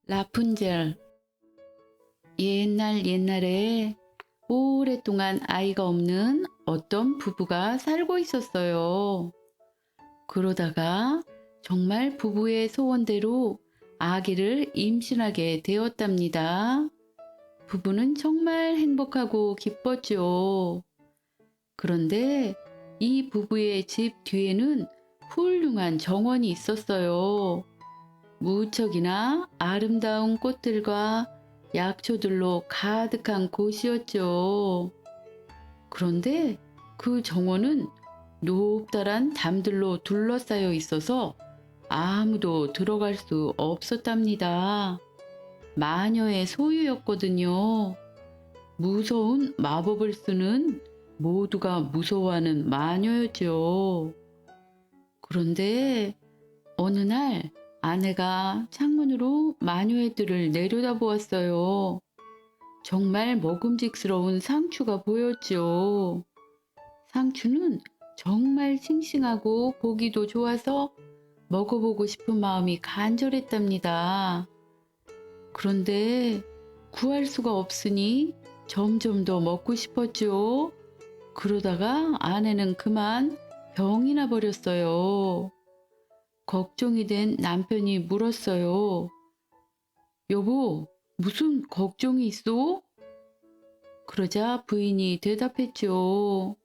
라푼젤. 옛날에 오랫동안 아이가 없는 어떤 부부가 살고 있었어요. 그러다가 정말 부부의 소원대로 아기를 임신하게 되었답니다. 부부는 정말 행복하고 기뻤죠. 그런데 이 부부의 집 뒤에는 훌륭한 정원이 있었어요. 무척이나 아름다운 꽃들과 약초들로 가득한 곳이었죠. 그런데 그 정원은 높다란 담들로 둘러싸여 있어서 아무도 들어갈 수 없었답니다. 마녀의 소유였거든요. 무서운 마법을 쓰는 모두가 무서워하는 마녀였죠. 그런데 어느 날 아내가 창문으로 마녀의 뜰을 내려다보았어요. 정말 먹음직스러운 상추가 보였죠. 상추는 정말 싱싱하고 보기도 좋아서 먹어보고 싶은 마음이 간절했답니다. 그런데 구할 수가 없으니 점점 더 먹고 싶었죠. 그러다가 아내는 그만 병이 나 버렸어요. 걱정이 된 남편이 물었어요. 여보, 무슨 걱정이 있어? 그러자 부인이 대답했죠.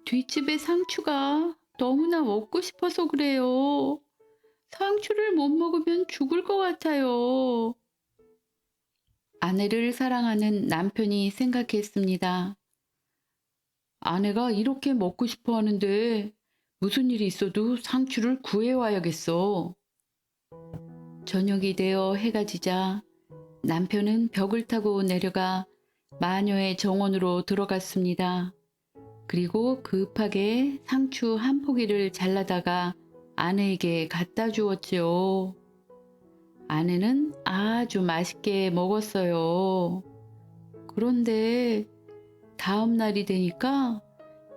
뒷집의 상추가 너무나 먹고 싶어서 그래요. 상추를 못 먹으면 죽을 것 같아요. 아내를 사랑하는 남편이 생각했습니다. 아내가 이렇게 먹고 싶어 하는데 무슨 일이 있어도 상추를 구해와야겠어. 저녁이 되어 해가 지자 남편은 벽을 타고 내려가 마녀의 정원으로 들어갔습니다. 그리고 급하게 상추 한 포기를 잘라다가 아내에게 갖다 주었지요. 아내는 아주 맛있게 먹었어요. 그런데 다음 날이 되니까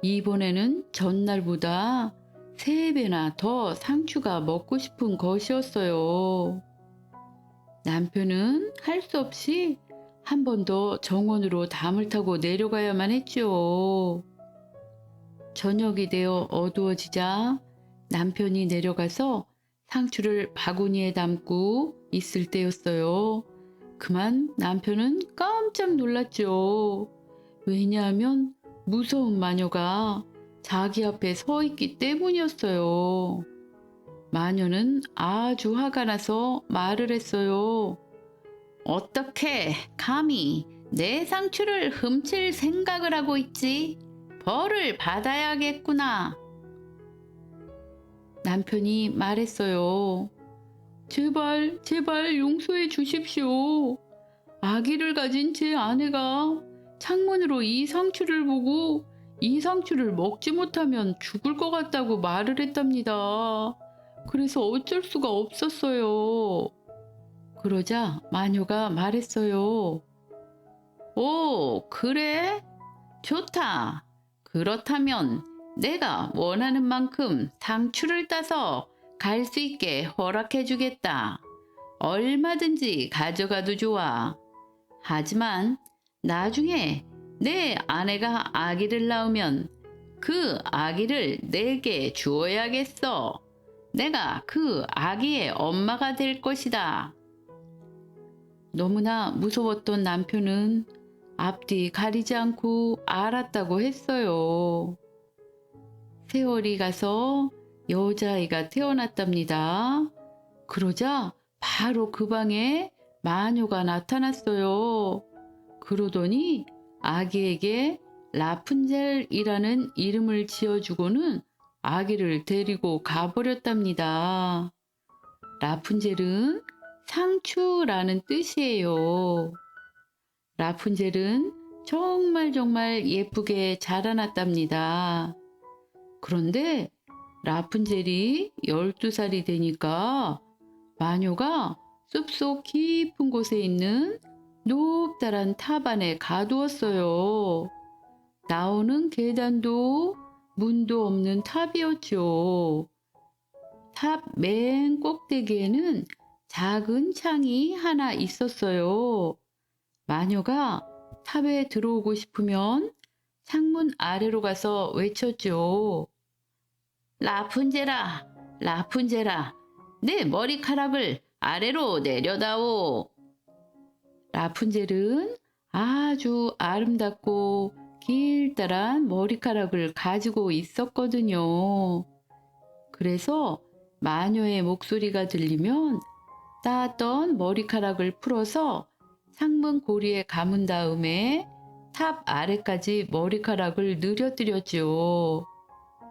이번에는 전날보다 3배나 더 상추가 먹고 싶은 것이었어요. 남편은 할 수 없이 한 번 더 정원으로 담을 타고 내려가야만 했죠. 저녁이 되어 어두워지자 남편이 내려가서 상추를 바구니에 담고 있을 때였어요. 그만 남편은 깜짝 놀랐죠. 왜냐하면 무서운 마녀가 자기 앞에 서 있기 때문이었어요. 마녀는 아주 화가 나서 말을 했어요. 어떻게 감히 내 상추를 훔칠 생각을 하고 있지? 벌을 받아야겠구나. 남편이 말했어요. 제발 용서해 주십시오. 아기를 가진 제 아내가 창문으로 이 상추를 보고 이 상추를 먹지 못하면 죽을 것 같다고 말을 했답니다. 그래서 어쩔 수가 없었어요. 그러자 마녀가 말했어요. 오, 그래? 좋다. 그렇다면 내가 원하는 만큼 상추를 따서 갈 수 있게 허락해 주겠다. 얼마든지 가져가도 좋아. 하지만 나중에 내 아내가 아기를 낳으면 그 아기를 내게 주어야겠어. 내가 그 아기의 엄마가 될 것이다. 너무나 무서웠던 남편은 앞뒤 가리지 않고 알았다고 했어요. 세월이 가서 여자아이가 태어났답니다. 그러자 바로 그 방에 마녀가 나타났어요. 그러더니 아기에게 라푼젤이라는 이름을 지어주고는 아기를 데리고 가버렸답니다. 라푼젤은 상추라는 뜻이에요. 라푼젤은 정말 예쁘게 자라났답니다. 그런데 라푼젤이 12살이 되니까 마녀가 숲속 깊은 곳에 있는 높다란 탑 안에 가두었어요. 나오는 계단도 문도 없는 탑이었죠. 탑 맨 꼭대기에는 작은 창이 하나 있었어요. 마녀가 탑에 들어오고 싶으면 창문 아래로 가서 외쳤죠. 라푼젤아, 라푼젤아, 내 머리카락을 아래로 내려다오. 라푼젤은 아주 아름답고 길다란 머리카락을 가지고 있었거든요. 그래서 마녀의 목소리가 들리면 따던 머리카락을 풀어서 창문 고리에 감은 다음에 탑 아래까지 머리카락을 늘어뜨렸지요.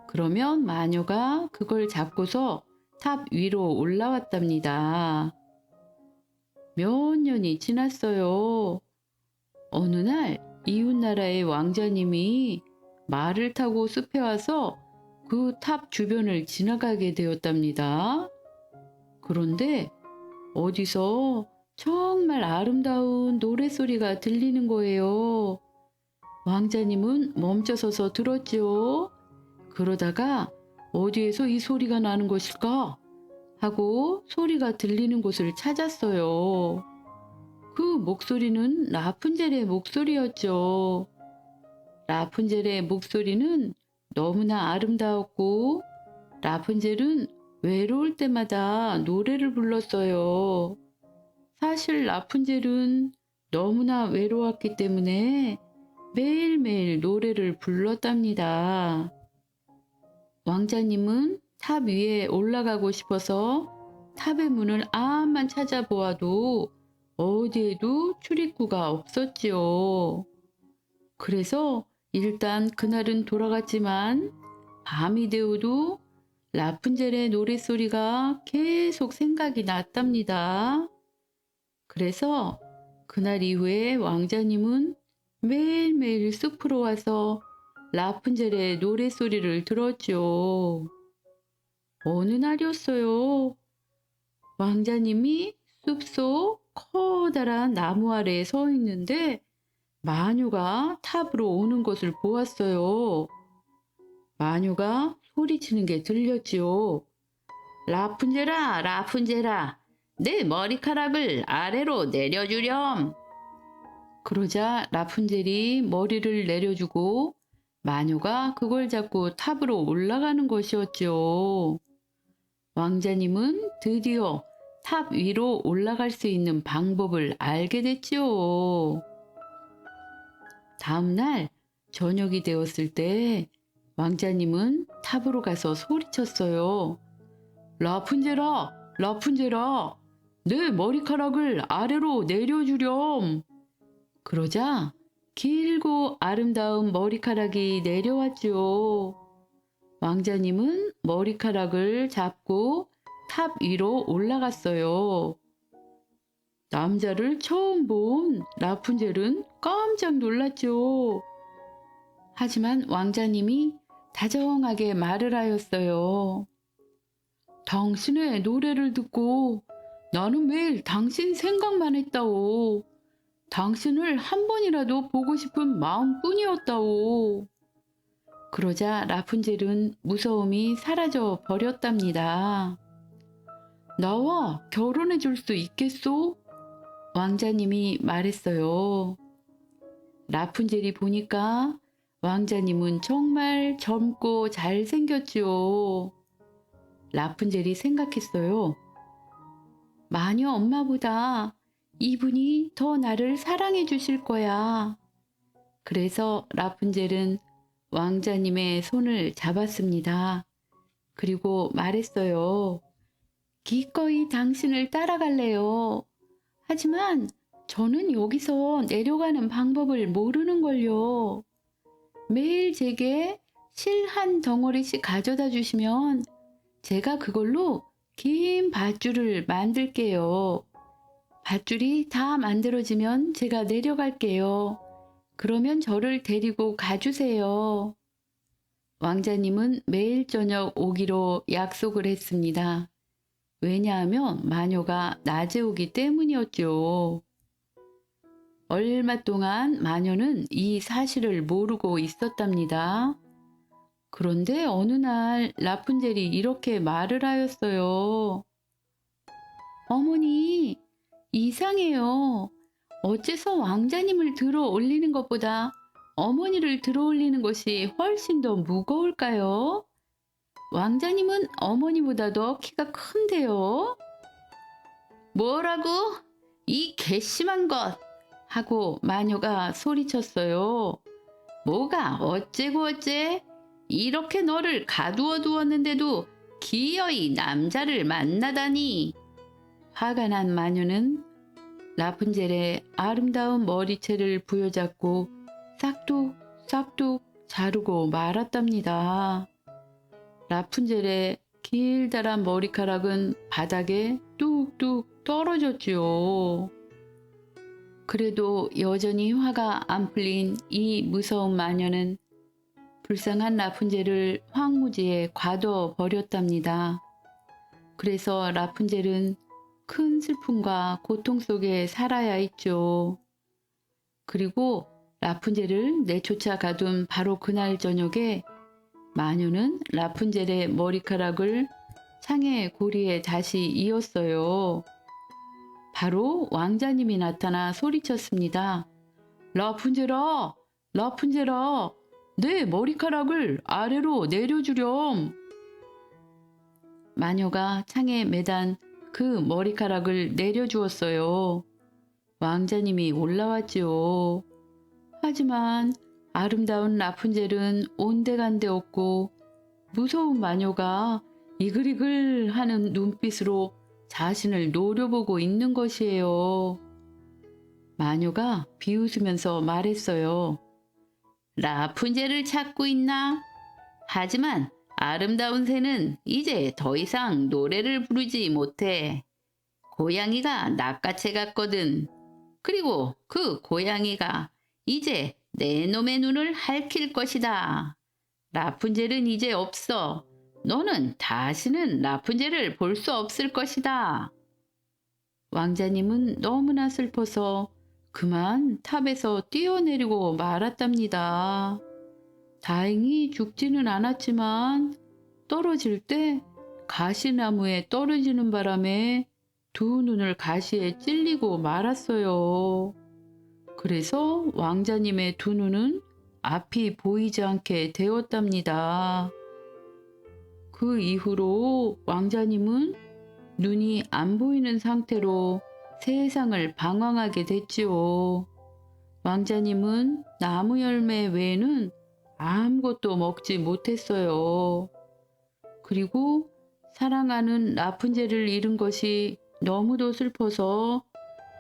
그러면 마녀가 그걸 잡고서 탑 위로 올라왔답니다. 몇 년이 지났어요. 어느 날 이웃나라의 왕자님이 말을 타고 숲에 와서 그 탑 주변을 지나가게 되었답니다. 그런데 어디서 정말 아름다운 노랫소리가 들리는 거예요. 왕자님은 멈춰서서 들었지요. 그러다가 어디에서 이 소리가 나는 것일까 하고 소리가 들리는 곳을 찾았어요. 그 목소리는 라푼젤의 목소리였죠. 라푼젤의 목소리는 너무나 아름다웠고 라푼젤은 외로울 때마다 노래를 불렀어요. 사실 라푼젤은 너무나 외로웠기 때문에 매일매일 노래를 불렀답니다. 왕자님은 탑 위에 올라가고 싶어서 탑의 문을 암만 찾아보아도 어디에도 출입구가 없었지요. 그래서 일단 그날은 돌아갔지만 밤이 되어도 라푼젤의 노랫소리가 계속 생각이 났답니다. 그래서 그날 이후에 왕자님은 매일매일 숲으로 와서 라푼젤의 노랫소리를 들었죠. 어느 날이었어요. 왕자님이 숲속 커다란 나무 아래에 서 있는데 마녀가 탑으로 오는 것을 보았어요. 마녀가 소리치는 게 들렸지요. 라푼젤아, 라푼젤아, 내 머리카락을 아래로 내려주렴. 그러자 라푼젤이 머리를 내려주고 마녀가 그걸 잡고 탑으로 올라가는 것이었죠. 왕자님은 드디어 탑 위로 올라갈 수 있는 방법을 알게 됐지요. 다음 날 저녁이 되었을 때 왕자님은 탑으로 가서 소리쳤어요. 라푼젤아, 라푼젤아, 내 머리카락을 아래로 내려주렴. 그러자 길고 아름다운 머리카락이 내려왔지요. 왕자님은 머리카락을 잡고 탑 위로 올라갔어요. 남자를 처음 본 라푼젤은 깜짝 놀랐죠. 하지만 왕자님이 다정하게 말을 하였어요. 당신의 노래를 듣고 나는 매일 당신 생각만 했다오. 당신을 한 번이라도 보고 싶은 마음뿐이었다오. 그러자 라푼젤은 무서움이 사라져 버렸답니다. 나와 결혼해 줄 수 있겠소? 왕자님이 말했어요. 라푼젤이 보니까 왕자님은 정말 젊고 잘생겼지요. 라푼젤이 생각했어요. 마녀 엄마보다 이분이 더 나를 사랑해 주실 거야. 그래서 라푼젤은 왕자님의 손을 잡았습니다. 그리고 말했어요. 기꺼이 당신을 따라갈래요. 하지만 저는 여기서 내려가는 방법을 모르는걸요. 매일 제게 실 한 덩어리씩 가져다 주시면 제가 그걸로 긴 밧줄을 만들게요. 밧줄이 다 만들어지면 제가 내려갈게요. 그러면 저를 데리고 가주세요. 왕자님은 매일 저녁 오기로 약속을 했습니다. 왜냐하면 마녀가 낮에 오기 때문이었죠. 얼마 동안 마녀는 이 사실을 모르고 있었답니다. 그런데 어느 날 라푼젤이 이렇게 말을 하였어요. 어머니, 이상해요. 어째서 왕자님을 들어 올리는 것보다 어머니를 들어 올리는 것이 훨씬 더 무거울까요? 왕자님은 어머니보다도 키가 큰데요. 뭐라고? 이 괘씸한 것! 하고 마녀가 소리쳤어요. 뭐가 어째고 어째? 이렇게 너를 가두어 두었는데도 기어이 남자를 만나다니. 화가 난 마녀는 라푼젤의 아름다운 머리채를 부여잡고 싹둑 자르고 말았답니다. 라푼젤의 길다란 머리카락은 바닥에 뚝뚝 떨어졌지요. 그래도 여전히 화가 안 풀린 이 무서운 마녀는 불쌍한 라푼젤을 황무지에 가둬 버렸답니다. 그래서 라푼젤은 큰 슬픔과 고통 속에 살아야 했죠. 그리고 라푼젤을 내쫓아 가둔 바로 그날 저녁에 마녀는 라푼젤의 머리카락을 창의 고리에 다시 이었어요. 바로 왕자님이 나타나 소리쳤습니다. 라푼젤아, 라푼젤아, 내 머리카락을 아래로 내려주렴. 마녀가 창에 매단 그 머리카락을 내려주었어요. 왕자님이 올라왔지요. 하지만 아름다운 라푼젤은 온데간데 없고 무서운 마녀가 이글이글 하는 눈빛으로 자신을 노려보고 있는 것이에요. 마녀가 비웃으면서 말했어요. 라푼젤을 찾고 있나? 하지만 아름다운 새는 이제 더 이상 노래를 부르지 못해. 고양이가 낚아채 갔거든. 그리고 그 고양이가 이제 내 놈의 눈을 핥힐 것이다. 라푼젤은 이제 없어. 너는 다시는 라푼젤을 볼 수 없을 것이다. 왕자님은 너무나 슬퍼서 그만 탑에서 뛰어내리고 말았답니다. 다행히 죽지는 않았지만 떨어질 때 가시나무에 떨어지는 바람에 두 눈을 가시에 찔리고 말았어요. 그래서 왕자님의 두 눈은 앞이 보이지 않게 되었답니다. 그 이후로 왕자님은 눈이 안 보이는 상태로 세상을 방황하게 됐지요. 왕자님은 나무 열매 외에는 아무것도 먹지 못했어요. 그리고 사랑하는 라푼젤을 잃은 것이 너무도 슬퍼서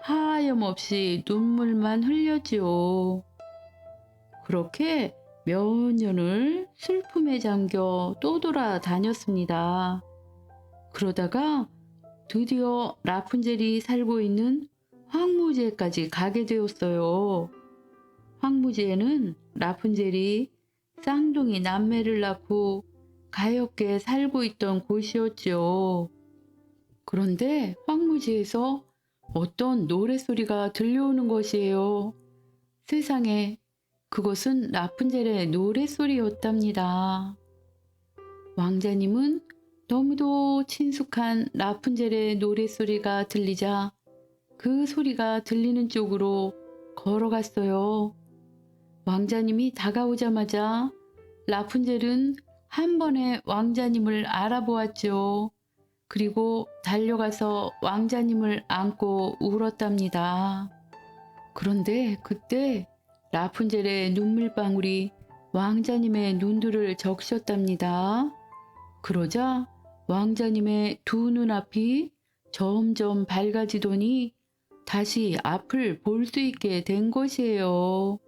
하염없이 눈물만 흘렸지요. 그렇게 몇 년을 슬픔에 잠겨 또 돌아다녔습니다. 그러다가 드디어 라푼젤이 살고 있는 황무지에까지 가게 되었어요. 황무지에는 라푼젤이 쌍둥이 남매를 낳고 가엾게 살고 있던 곳이었지요. 그런데 황무지에서 어떤 노랫소리가 들려오는 것이에요. 세상에, 그것은 라푼젤의 노랫소리였답니다. 왕자님은 너무도 친숙한 라푼젤의 노랫소리가 들리자 그 소리가 들리는 쪽으로 걸어갔어요. 왕자님이 다가오자마자 라푼젤은 한 번에 왕자님을 알아보았죠. 그리고 달려가서 왕자님을 안고 울었답니다. 그런데 그때 라푼젤의 눈물방울이 왕자님의 눈들을 적셨답니다. 그러자 왕자님의 두 눈앞이 점점 밝아지더니 다시 앞을 볼 수 있게 된 것이에요.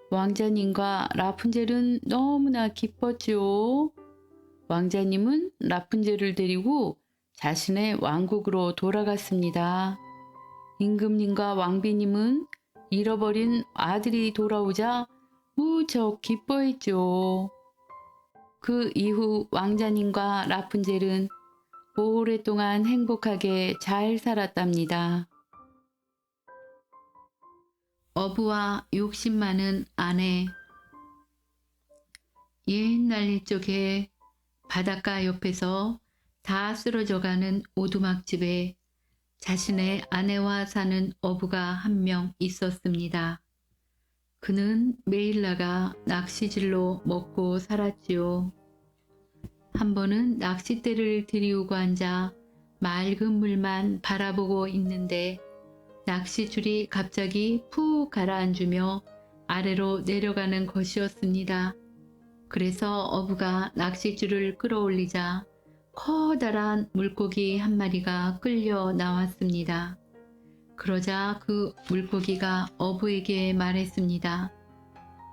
왕자님과 라푼젤은 너무나 기뻤지요. 왕자님은 라푼젤을 데리고 자신의 왕국으로 돌아갔습니다. 임금님과 왕비님은 잃어버린 아들이 돌아오자 무척 기뻐했죠. 그 이후 왕자님과 라푼젤은 오랫동안 행복하게 잘 살았답니다. 어부와 욕심 많은 아내. 옛날 옛적에 바닷가 옆에서 다 쓰러져가는 오두막집에 자신의 아내와 사는 어부가 한 명 있었습니다. 그는 매일 나가 낚시질로 먹고 살았지요. 한 번은 낚싯대를 들이우고 앉아 맑은 물만 바라보고 있는데 낚시줄이 갑자기 푹 가라앉으며 아래로 내려가는 것이었습니다. 그래서 어부가 낚시줄을 끌어올리자 커다란 물고기 한 마리가 끌려 나왔습니다. 그러자 그 물고기가 어부에게 말했습니다.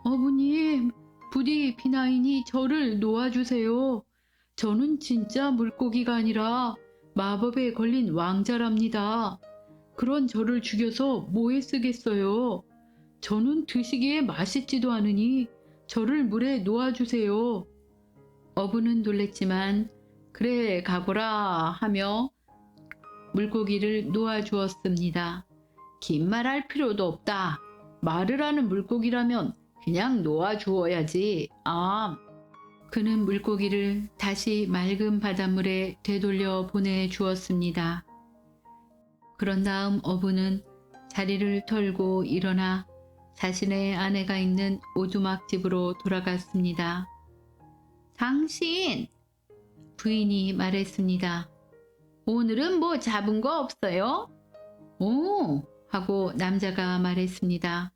어부님, 부디 비나인이 저를 놓아주세요. 저는 진짜 물고기가 아니라 마법에 걸린 왕자랍니다. 그런 저를 죽여서 뭐에 쓰겠어요? 저는 드시기에 맛있지도 않으니 저를 물에 놓아주세요. 어부는 놀랬지만 그래 가보라 하며 물고기를 놓아주었습니다. 긴 말 할 필요도 없다. 말을 하는 물고기라면 그냥 놓아주어야지. 그는 물고기를 다시 맑은 바닷물에 되돌려 보내주었습니다. 그런 다음 어부는 자리를 털고 일어나 자신의 아내가 있는 오두막집으로 돌아갔습니다. 당신! 부인이 말했습니다. 오늘은 뭐 잡은 거 없어요? 오! 하고 남자가 말했습니다.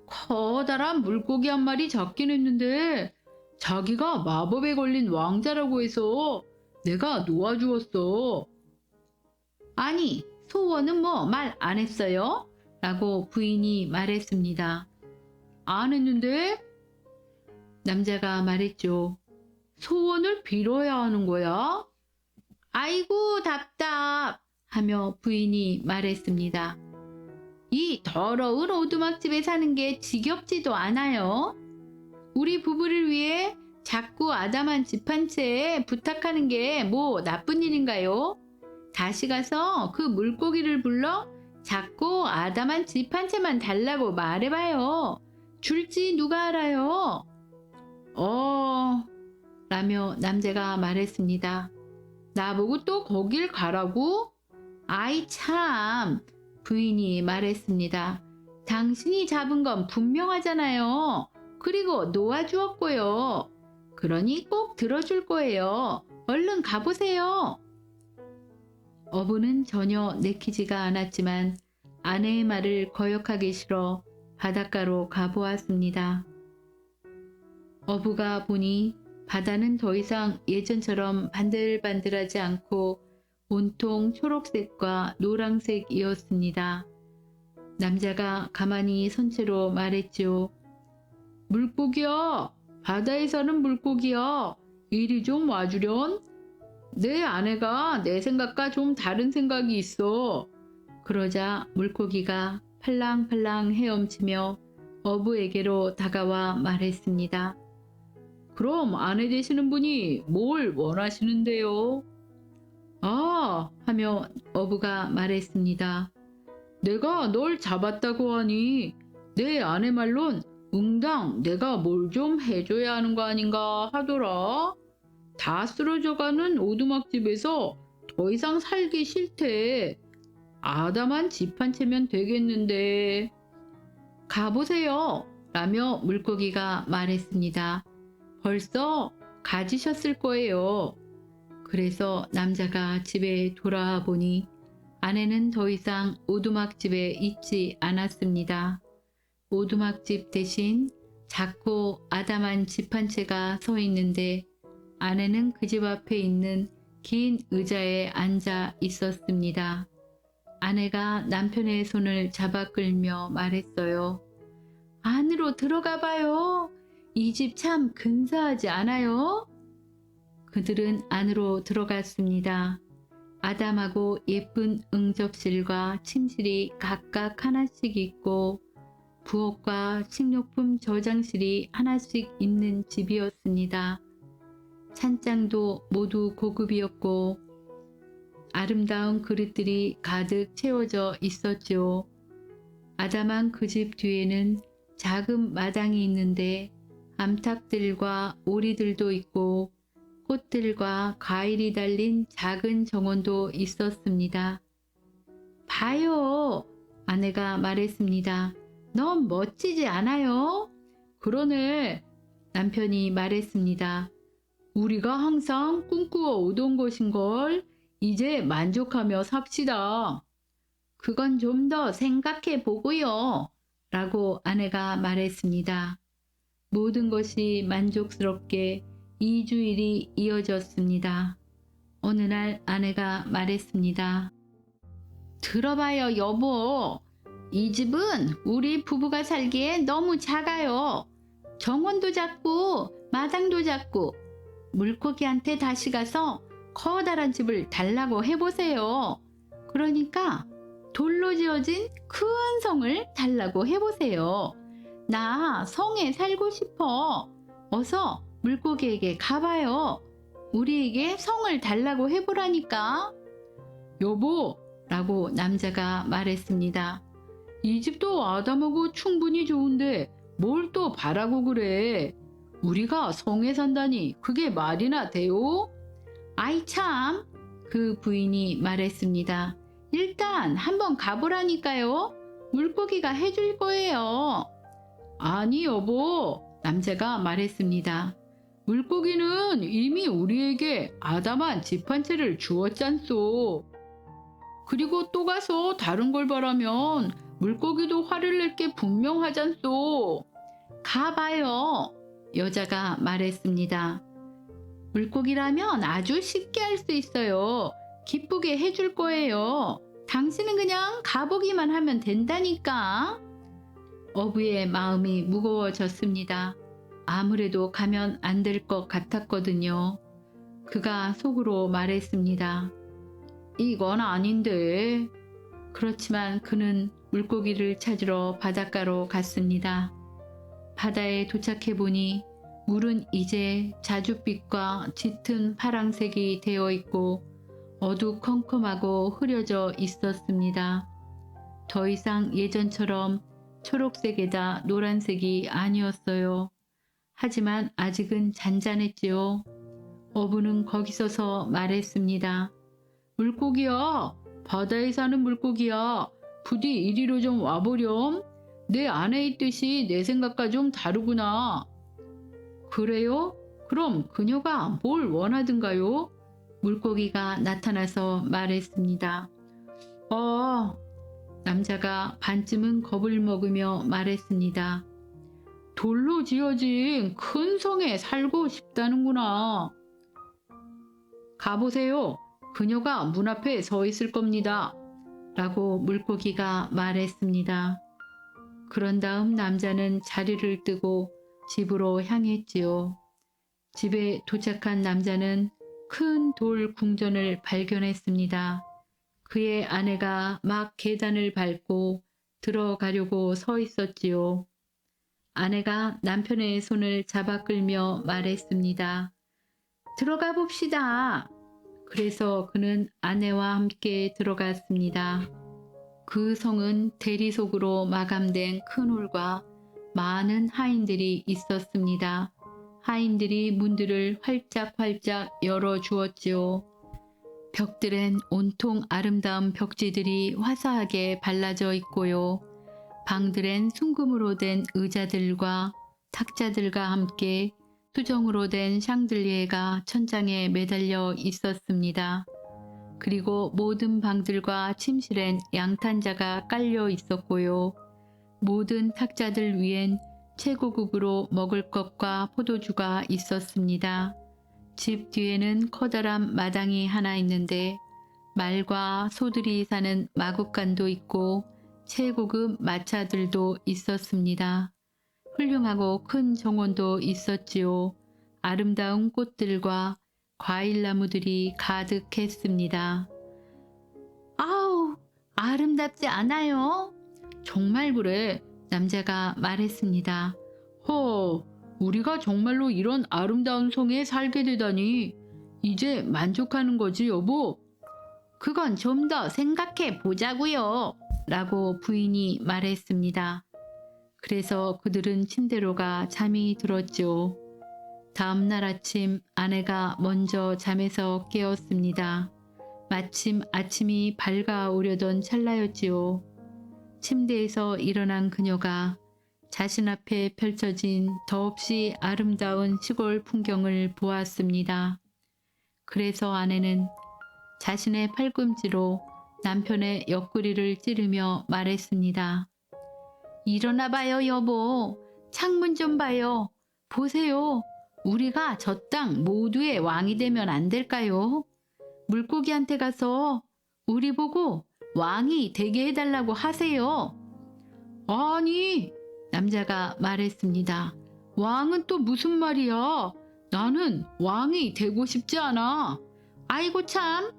커다란 물고기 한 마리 잡긴 했는데 자기가 마법에 걸린 왕자라고 해서 내가 놓아주었어. 아니, 소원은 뭐 말 안 했어요? 라고 부인이 말했습니다. 안 했는데? 남자가 말했죠. 소원을 빌어야 하는 거야? 아이고 답답 하며 부인이 말했습니다. 이 더러운 오두막집에 사는 게 지겹지도 않아요. 우리 부부를 위해 자꾸 아담한 집 한 채 부탁하는 게 뭐 나쁜 일인가요? 다시 가서 그 물고기를 불러 자꾸 아담한 집 한 채만 달라고 말해봐요. 줄지 누가 알아요? 라며 남자가 말했습니다. 나보고 또 거길 가라고? 아이 참, 부인이 말했습니다. 당신이 잡은 건 분명하잖아요. 그리고 놓아주었고요. 그러니 꼭 들어줄 거예요. 얼른 가보세요. 어부는 전혀 내키지가 않았지만 아내의 말을 거역하기 싫어 바닷가로 가보았습니다. 어부가 보니 바다는 더 이상 예전처럼 반들반들하지 않고 온통 초록색과 노란색이었습니다. 남자가 가만히 선 채로 말했죠. 물고기야, 바다에 사는 물고기야, 이리 좀 와주련? 내 아내가 내 생각과 좀 다른 생각이 있어. 그러자 물고기가 팔랑팔랑 헤엄치며 어부에게로 다가와 말했습니다. 그럼 아내 되시는 분이 뭘 원하시는데요? 하며 어부가 말했습니다. 내가 널 잡았다고 하니 내 아내 말론 응당 내가 뭘 좀 해줘야 하는 거 아닌가 하더라. 다 쓰러져가는 오두막집에서 더 이상 살기 싫대. 아담한 집 한 채면 되겠는데. 가보세요. 라며 물고기가 말했습니다. 벌써 가지셨을 거예요. 그래서 남자가 집에 돌아와 보니 아내는 더 이상 오두막집에 있지 않았습니다. 오두막집 대신 작고 아담한 집 한 채가 서 있는데 아내는 그 집 앞에 있는 긴 의자에 앉아 있었습니다. 아내가 남편의 손을 잡아 끌며 말했어요. 안으로 들어가 봐요. 이 집 참 근사하지 않아요? 그들은 안으로 들어갔습니다. 아담하고 예쁜 응접실과 침실이 각각 하나씩 있고 부엌과 식료품 저장실이 하나씩 있는 집이었습니다. 찬장도 모두 고급이었고 아름다운 그릇들이 가득 채워져 있었죠. 아담한 그 집 뒤에는 작은 마당이 있는데 암탉들과 오리들도 있고 꽃들과 과일이 달린 작은 정원도 있었습니다. 봐요. 아내가 말했습니다. 넌 멋지지 않아요? 그러네. 남편이 말했습니다. 우리가 항상 꿈꾸어 오던 것인걸. 이제 만족하며 삽시다. 그건 좀 더 생각해 보고요. 라고 아내가 말했습니다. 모든 것이 만족스럽게 2주일이 이어졌습니다. 어느 날 아내가 말했습니다. 들어봐요, 여보. 이 집은 우리 부부가 살기에 너무 작아요. 정원도 작고 마당도 작고 물고기한테 다시 가서 커다란 집을 달라고 해보세요. 그러니까 돌로 지어진 큰 성을 달라고 해보세요. 나 성에 살고 싶어. 어서 물고기에게 가봐요. 우리에게 성을 달라고 해보라니까. 여보, 라고 남자가 말했습니다. 이 집도 아담하고 충분히 좋은데 뭘 또 바라고 그래? 우리가 성에 산다니 그게 말이나 돼요? 아이 참, 그 부인이 말했습니다. 일단 한번 가보라니까요. 물고기가 해줄 거예요. 아니 여보, 남자가 말했습니다. 물고기는 이미 우리에게 아담한 집 한 채를 주었잖소. 그리고 또 가서 다른 걸 바라면 물고기도 화를 낼 게 분명하잖소. 가봐요. 여자가 말했습니다. 물고기라면 아주 쉽게 할 수 있어요. 기쁘게 해줄 거예요. 당신은 그냥 가보기만 하면 된다니까. 어부의 마음이 무거워졌습니다. 아무래도 가면 안 될 것 같았거든요. 그가 속으로 말했습니다. 이건 아닌데. 그렇지만 그는 물고기를 찾으러 바닷가로 갔습니다. 바다에 도착해 보니 물은 이제 자줏빛과 짙은 파랑색이 되어 있고 어두컴컴하고 흐려져 있었습니다. 더 이상 예전처럼 초록색에다 노란색이 아니었어요. 하지만 아직은 잔잔했지요. 어부는 거기 서서 말했습니다. 물고기야, 바다에 사는 물고기야, 부디 이리로 좀 와보렴. 내 안에 있듯이 내 생각과 좀 다르구나. 그래요? 그럼 그녀가 뭘 원하든가요? 물고기가 나타나서 말했습니다. 남자가 반쯤은 겁을 먹으며 말했습니다. 돌로 지어진 큰 성에 살고 싶다는구나. 가보세요. 그녀가 문 앞에 서 있을 겁니다. 라고 물고기가 말했습니다. 그런 다음 남자는 자리를 뜨고 집으로 향했지요. 집에 도착한 남자는 큰 돌 궁전을 발견했습니다. 그의 아내가 막 계단을 밟고 들어가려고 서 있었지요. 아내가 남편의 손을 잡아 끌며 말했습니다. 들어가 봅시다. 그래서 그는 아내와 함께 들어갔습니다. 그 성은 대리석으로 마감된 큰 홀과 많은 하인들이 있었습니다. 하인들이 문들을 활짝활짝 열어주었지요. 벽들엔 온통 아름다운 벽지들이 화사하게 발라져 있고요. 방들엔 순금으로 된 의자들과 탁자들과 함께 수정으로 된 샹들리에가 천장에 매달려 있었습니다. 그리고 모든 방들과 침실엔 양탄자가 깔려 있었고요. 모든 탁자들 위엔 최고급으로 먹을 것과 포도주가 있었습니다. 집 뒤에는 커다란 마당이 하나 있는데 말과 소들이 사는 마구간도 있고 최고급 마차들도 있었습니다. 훌륭하고 큰 정원도 있었지요. 아름다운 꽃들과 과일나무들이 가득했습니다. 아우, 아름답지 않아요? 정말 그래, 남자가 말했습니다. 우리가 정말로 이런 아름다운 성에 살게 되다니 이제 만족하는 거지, 여보? 그건 좀 더 생각해 보자고요. 라고 부인이 말했습니다. 그래서 그들은 침대로 가 잠이 들었죠. 다음 날 아침 아내가 먼저 잠에서 깨었습니다. 마침 아침이 밝아오려던 찰나였지요. 침대에서 일어난 그녀가 자신 앞에 펼쳐진 더없이 아름다운 시골 풍경을 보았습니다. 그래서 아내는 자신의 팔꿈치로 남편의 옆구리를 찌르며 말했습니다. 일어나 봐요, 여보. 창문 좀 봐요. 보세요. 우리가 저 땅 모두의 왕이 되면 안 될까요? 물고기한테 가서 우리 보고 왕이 되게 해달라고 하세요. 아니, 남자가 말했습니다. 왕은 또 무슨 말이야? 나는 왕이 되고 싶지 않아. 아이고 참,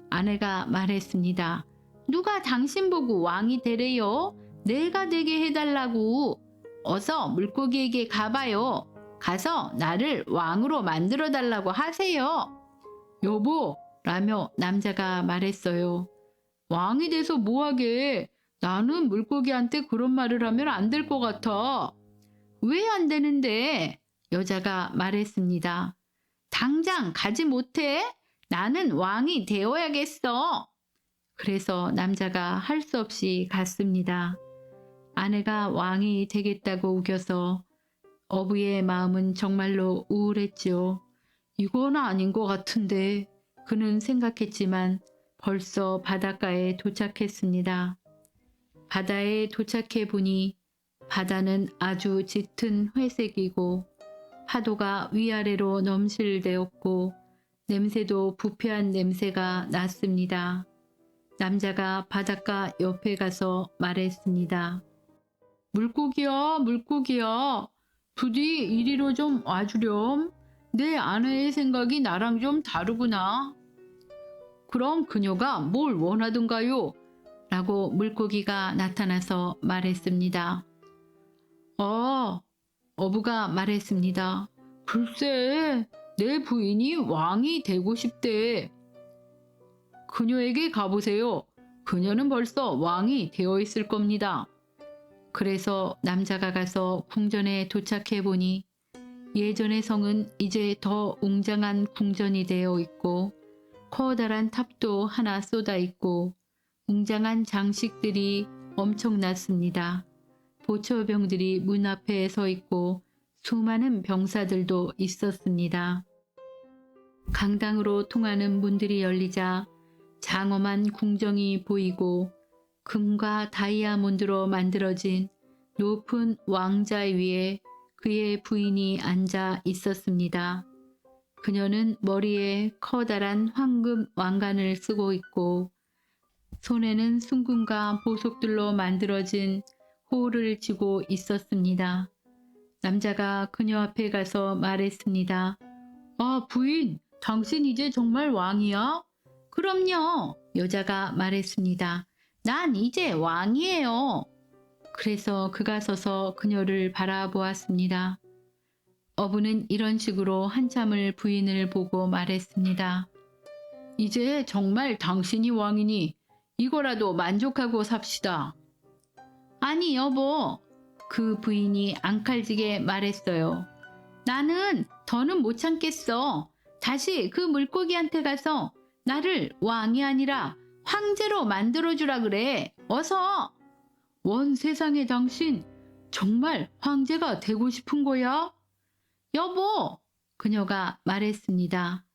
아내가 말했습니다. 누가 당신 보고 왕이 되래요? 내가 되게 해달라고. 어서 물고기에게 가봐요. 가서 나를 왕으로 만들어 달라고 하세요. 여보, 라며 남자가 말했어요. 왕이 돼서 뭐하게? 나는 물고기한테 그런 말을 하면 안 될 것 같아. 왜 안 되는데? 여자가 말했습니다. 당장 가지 못해? 나는 왕이 되어야겠어. 그래서 남자가 할 수 없이 갔습니다. 아내가 왕이 되겠다고 우겨서 어부의 마음은 정말로 우울했지요. 이건 아닌 것 같은데 그는 생각했지만 벌써 바닷가에 도착했습니다. 바다에 도착해 보니 바다는 아주 짙은 회색이고 파도가 위아래로 넘실대었고 냄새도 부패한 냄새가 났습니다. 남자가 바닷가 옆에 가서 말했습니다. 물고기야, 물고기야. 부디 이리로 좀 와주렴. 내 아내의 생각이 나랑 좀 다르구나. 그럼 그녀가 뭘 원하던가요? 라고 물고기가 나타나서 말했습니다. 어부가 말했습니다. 글쎄, 내 부인이 왕이 되고 싶대. 그녀에게 가보세요. 그녀는 벌써 왕이 되어 있을 겁니다. 그래서 남자가 가서 궁전에 도착해 보니 예전의 성은 이제 더 웅장한 궁전이 되어 있고 커다란 탑도 하나 쏟아 있고 웅장한 장식들이 엄청났습니다. 보초병들이 문 앞에 서 있고 수많은 병사들도 있었습니다. 강당으로 통하는 문들이 열리자 장엄한 궁정이 보이고 금과 다이아몬드로 만들어진 높은 왕자 위에 그의 부인이 앉아 있었습니다. 그녀는 머리에 커다란 황금 왕관을 쓰고 있고 손에는 순금과 보석들로 만들어진 호를 쥐고 있었습니다. 남자가 그녀 앞에 가서 말했습니다. 아, 부인, 당신 이제 정말 왕이야? 그럼요, 여자가 말했습니다. 난 이제 왕이에요. 그래서 그가 서서 그녀를 바라보았습니다. 어부는 이런 식으로 한참을 부인을 보고 말했습니다. 이제 정말 당신이 왕이니 이거라도 만족하고 삽시다. 아니 여보, 그 부인이 앙칼지게 말했어요. 나는 더는 못 참겠어. 다시 그 물고기한테 가서 나를 왕이 아니라 황제로 만들어주라 그래. 어서. 원 세상에 당신 정말 황제가 되고 싶은 거야? 여보, 그녀가 말했습니다.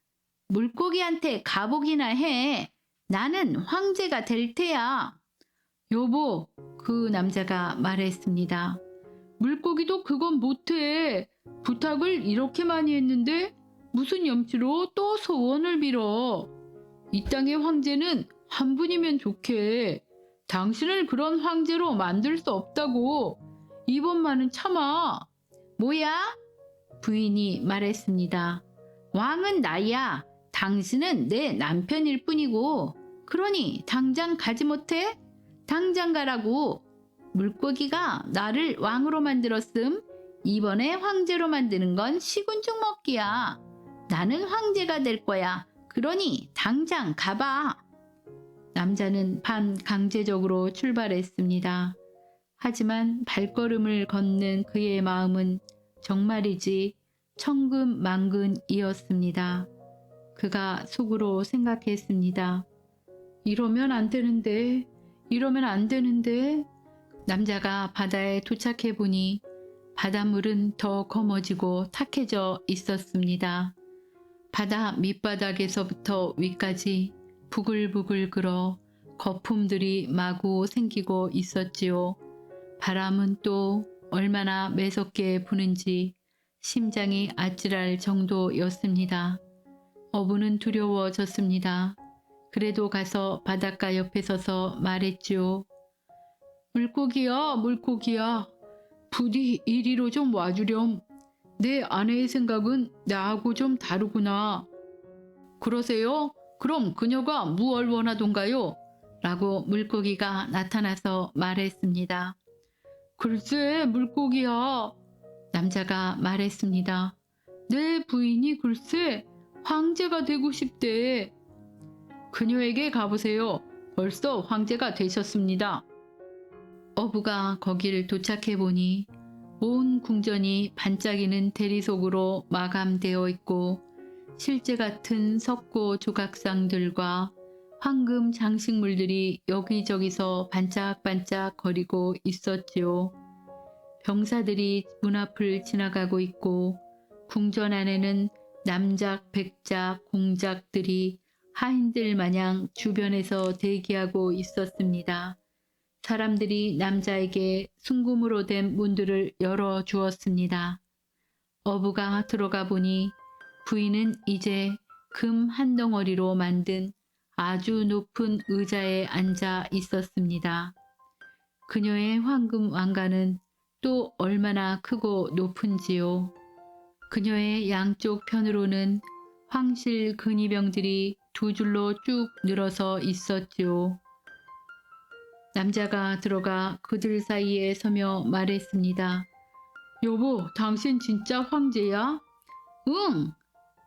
물고기한테 가보기나 해. 나는 황제가 될 테야. 여보, 그 남자가 말했습니다. 물고기도 그건 못해. 부탁을 이렇게 많이 했는데 무슨 염치로 또 소원을 빌어. 이 땅의 황제는 한 분이면 좋게. 당신을 그런 황제로 만들 수 없다고. 이번만은 참아. 뭐야? 부인이 말했습니다. 왕은 나야. 당신은 내 남편일 뿐이고. 그러니 당장 가지 못해? 당장 가라고. 물고기가 나를 왕으로 만들었음. 이번에 황제로 만드는 건 시군죽 먹기야. 나는 황제가 될 거야. 그러니 당장 가봐. 남자는 반강제적으로 출발했습니다. 하지만 발걸음을 걷는 그의 마음은 정말이지 천근만근이었습니다. 그가 속으로 생각했습니다. 이러면 안 되는데, 이러면 안 되는데. 남자가 바다에 도착해 보니 바닷물은 더 검어지고 탁해져 있었습니다. 바다 밑바닥에서부터 위까지 부글부글 끓어 거품들이 마구 생기고 있었지요. 바람은 또 얼마나 매섭게 부는지 심장이 아찔할 정도였습니다. 어부는 두려워졌습니다. 그래도 가서 바닷가 옆에 서서 말했지요. 물고기야, 물고기야. 부디 이리로 좀 와주렴. 내 아내의 생각은 나하고 좀 다르구나. 그러세요? 그럼 그녀가 무얼 원하던가요? 라고 물고기가 나타나서 말했습니다. 글쎄, 물고기야. 남자가 말했습니다. 내 부인이 글쎄 황제가 되고 싶대. 그녀에게 가보세요. 벌써 황제가 되셨습니다. 어부가 거길 도착해 보니 온 궁전이 반짝이는 대리석으로 마감되어 있고 실제 같은 석고 조각상들과 황금 장식물들이 여기저기서 반짝반짝 거리고 있었지요. 병사들이 문 앞을 지나가고 있고 궁전 안에는 남작, 백작, 공작들이 하인들 마냥 주변에서 대기하고 있었습니다. 사람들이 남자에게 순금으로 된 문들을 열어 주었습니다. 어부가 들어가 보니 부인은 이제 금 한 덩어리로 만든 아주 높은 의자에 앉아 있었습니다. 그녀의 황금 왕관은 또 얼마나 크고 높은지요. 그녀의 양쪽 편으로는 황실 근위병들이 두 줄로 쭉 늘어서 있었지요. 남자가 들어가 그들 사이에 서며 말했습니다. 여보, 당신 진짜 황제야? 응!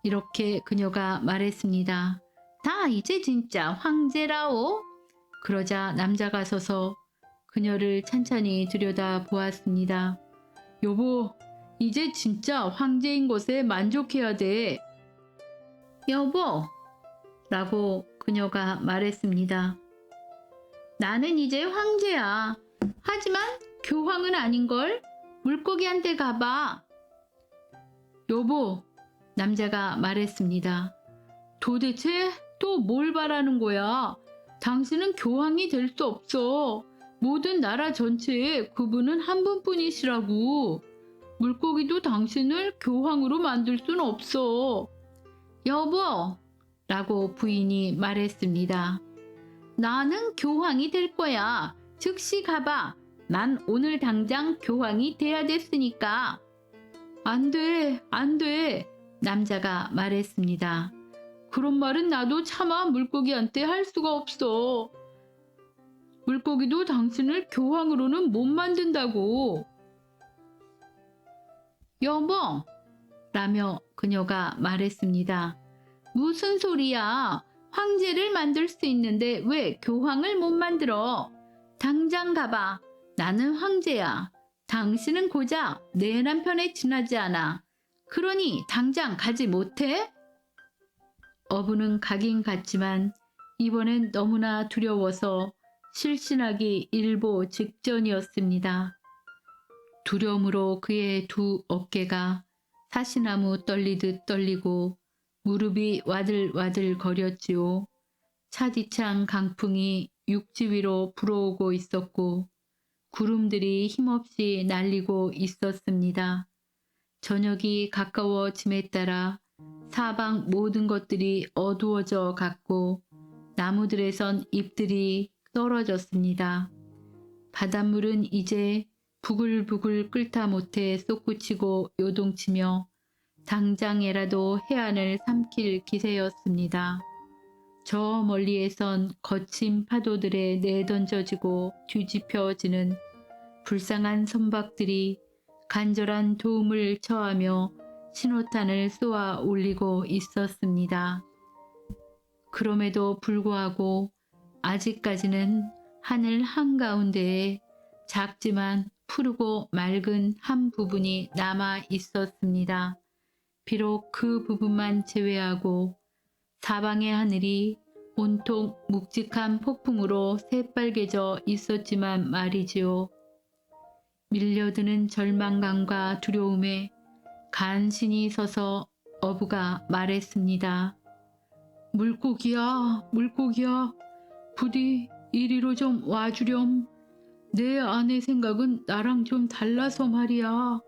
이렇게 그녀가 말했습니다. 다 이제 진짜 황제라오? 그러자 남자가 서서 그녀를 찬찬히 들여다 보았습니다. 여보, 이제 진짜 황제인 것에 만족해야 돼. 여보, 라고 그녀가 말했습니다. 나는 이제 황제야. 하지만 교황은 아닌걸? 물고기한테 가봐. 여보, 남자가 말했습니다. 도대체 또 뭘 바라는 거야? 당신은 교황이 될 수 없어. 모든 나라 전체에 그분은 한 분뿐이시라고. 물고기도 당신을 교황으로 만들 순 없어. 여보, 라고 부인이 말했습니다. 나는 교황이 될 거야. 즉시 가봐. 난 오늘 당장 교황이 돼야 됐으니까. 안 돼, 안 돼. 남자가 말했습니다. 그런 말은 나도 차마 물고기한테 할 수가 없어. 물고기도 당신을 교황으로는 못 만든다고. 여보, 라며 그녀가 말했습니다. 무슨 소리야? 황제를 만들 수 있는데 왜 교황을 못 만들어? 당장 가봐. 나는 황제야. 당신은 고작 내 남편에 지나지 않아. 그러니 당장 가지 못해? 어부는 가긴 갔지만 이번엔 너무나 두려워서 실신하기 일보 직전이었습니다. 두려움으로 그의 두 어깨가 사시나무 떨리듯 떨리고 무릎이 와들와들 거렸지요. 차디찬 강풍이 육지 위로 불어오고 있었고 구름들이 힘없이 날리고 있었습니다. 저녁이 가까워짐에 따라 사방 모든 것들이 어두워져 갔고 나무들에선 잎들이 떨어졌습니다. 바닷물은 이제 부글부글 끓다 못해 솟구치고 요동치며 당장에라도 해안을 삼킬 기세였습니다. 저 멀리에선 거친 파도들에 내던져지고 뒤집혀지는 불쌍한 선박들이 간절한 도움을 처하며 신호탄을 쏘아 올리고 있었습니다. 그럼에도 불구하고 아직까지는 하늘 한가운데에 작지만 푸르고 맑은 한 부분이 남아 있었습니다. 비록 그 부분만 제외하고 사방의 하늘이 온통 묵직한 폭풍으로 새빨개져 있었지만 말이지요. 밀려드는 절망감과 두려움에 간신히 서서 어부가 말했습니다. 물고기야, 물고기야, 부디 이리로 좀 와주렴. 내 아내 생각은 나랑 좀 달라서 말이야.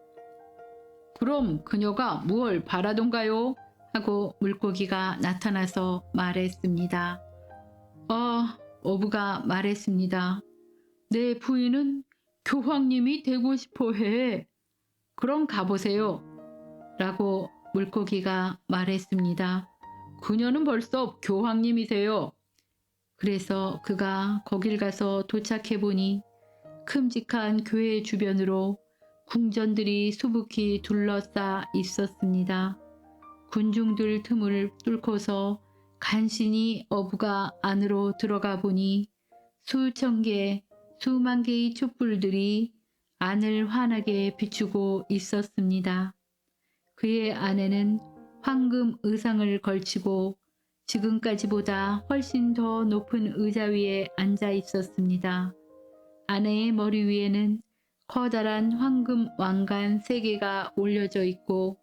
그럼 그녀가 무얼 바라던가요? 하고 물고기가 나타나서 말했습니다. 어부가 말했습니다. 내 부인은 교황님이 되고 싶어 해. 그럼 가보세요. 라고 물고기가 말했습니다. 그녀는 벌써 교황님이세요. 그래서 그가 거길 가서 도착해 보니 큼직한 교회 주변으로 궁전들이 수북히 둘러싸 있었습니다. 군중들 틈을 뚫고서 간신히 어부가 안으로 들어가 보니 수천 개, 수만 개의 촛불들이 안을 환하게 비추고 있었습니다. 그의 아내는 황금 의상을 걸치고 지금까지보다 훨씬 더 높은 의자 위에 앉아 있었습니다. 아내의 머리 위에는 커다란 황금 왕관 3개가 올려져 있고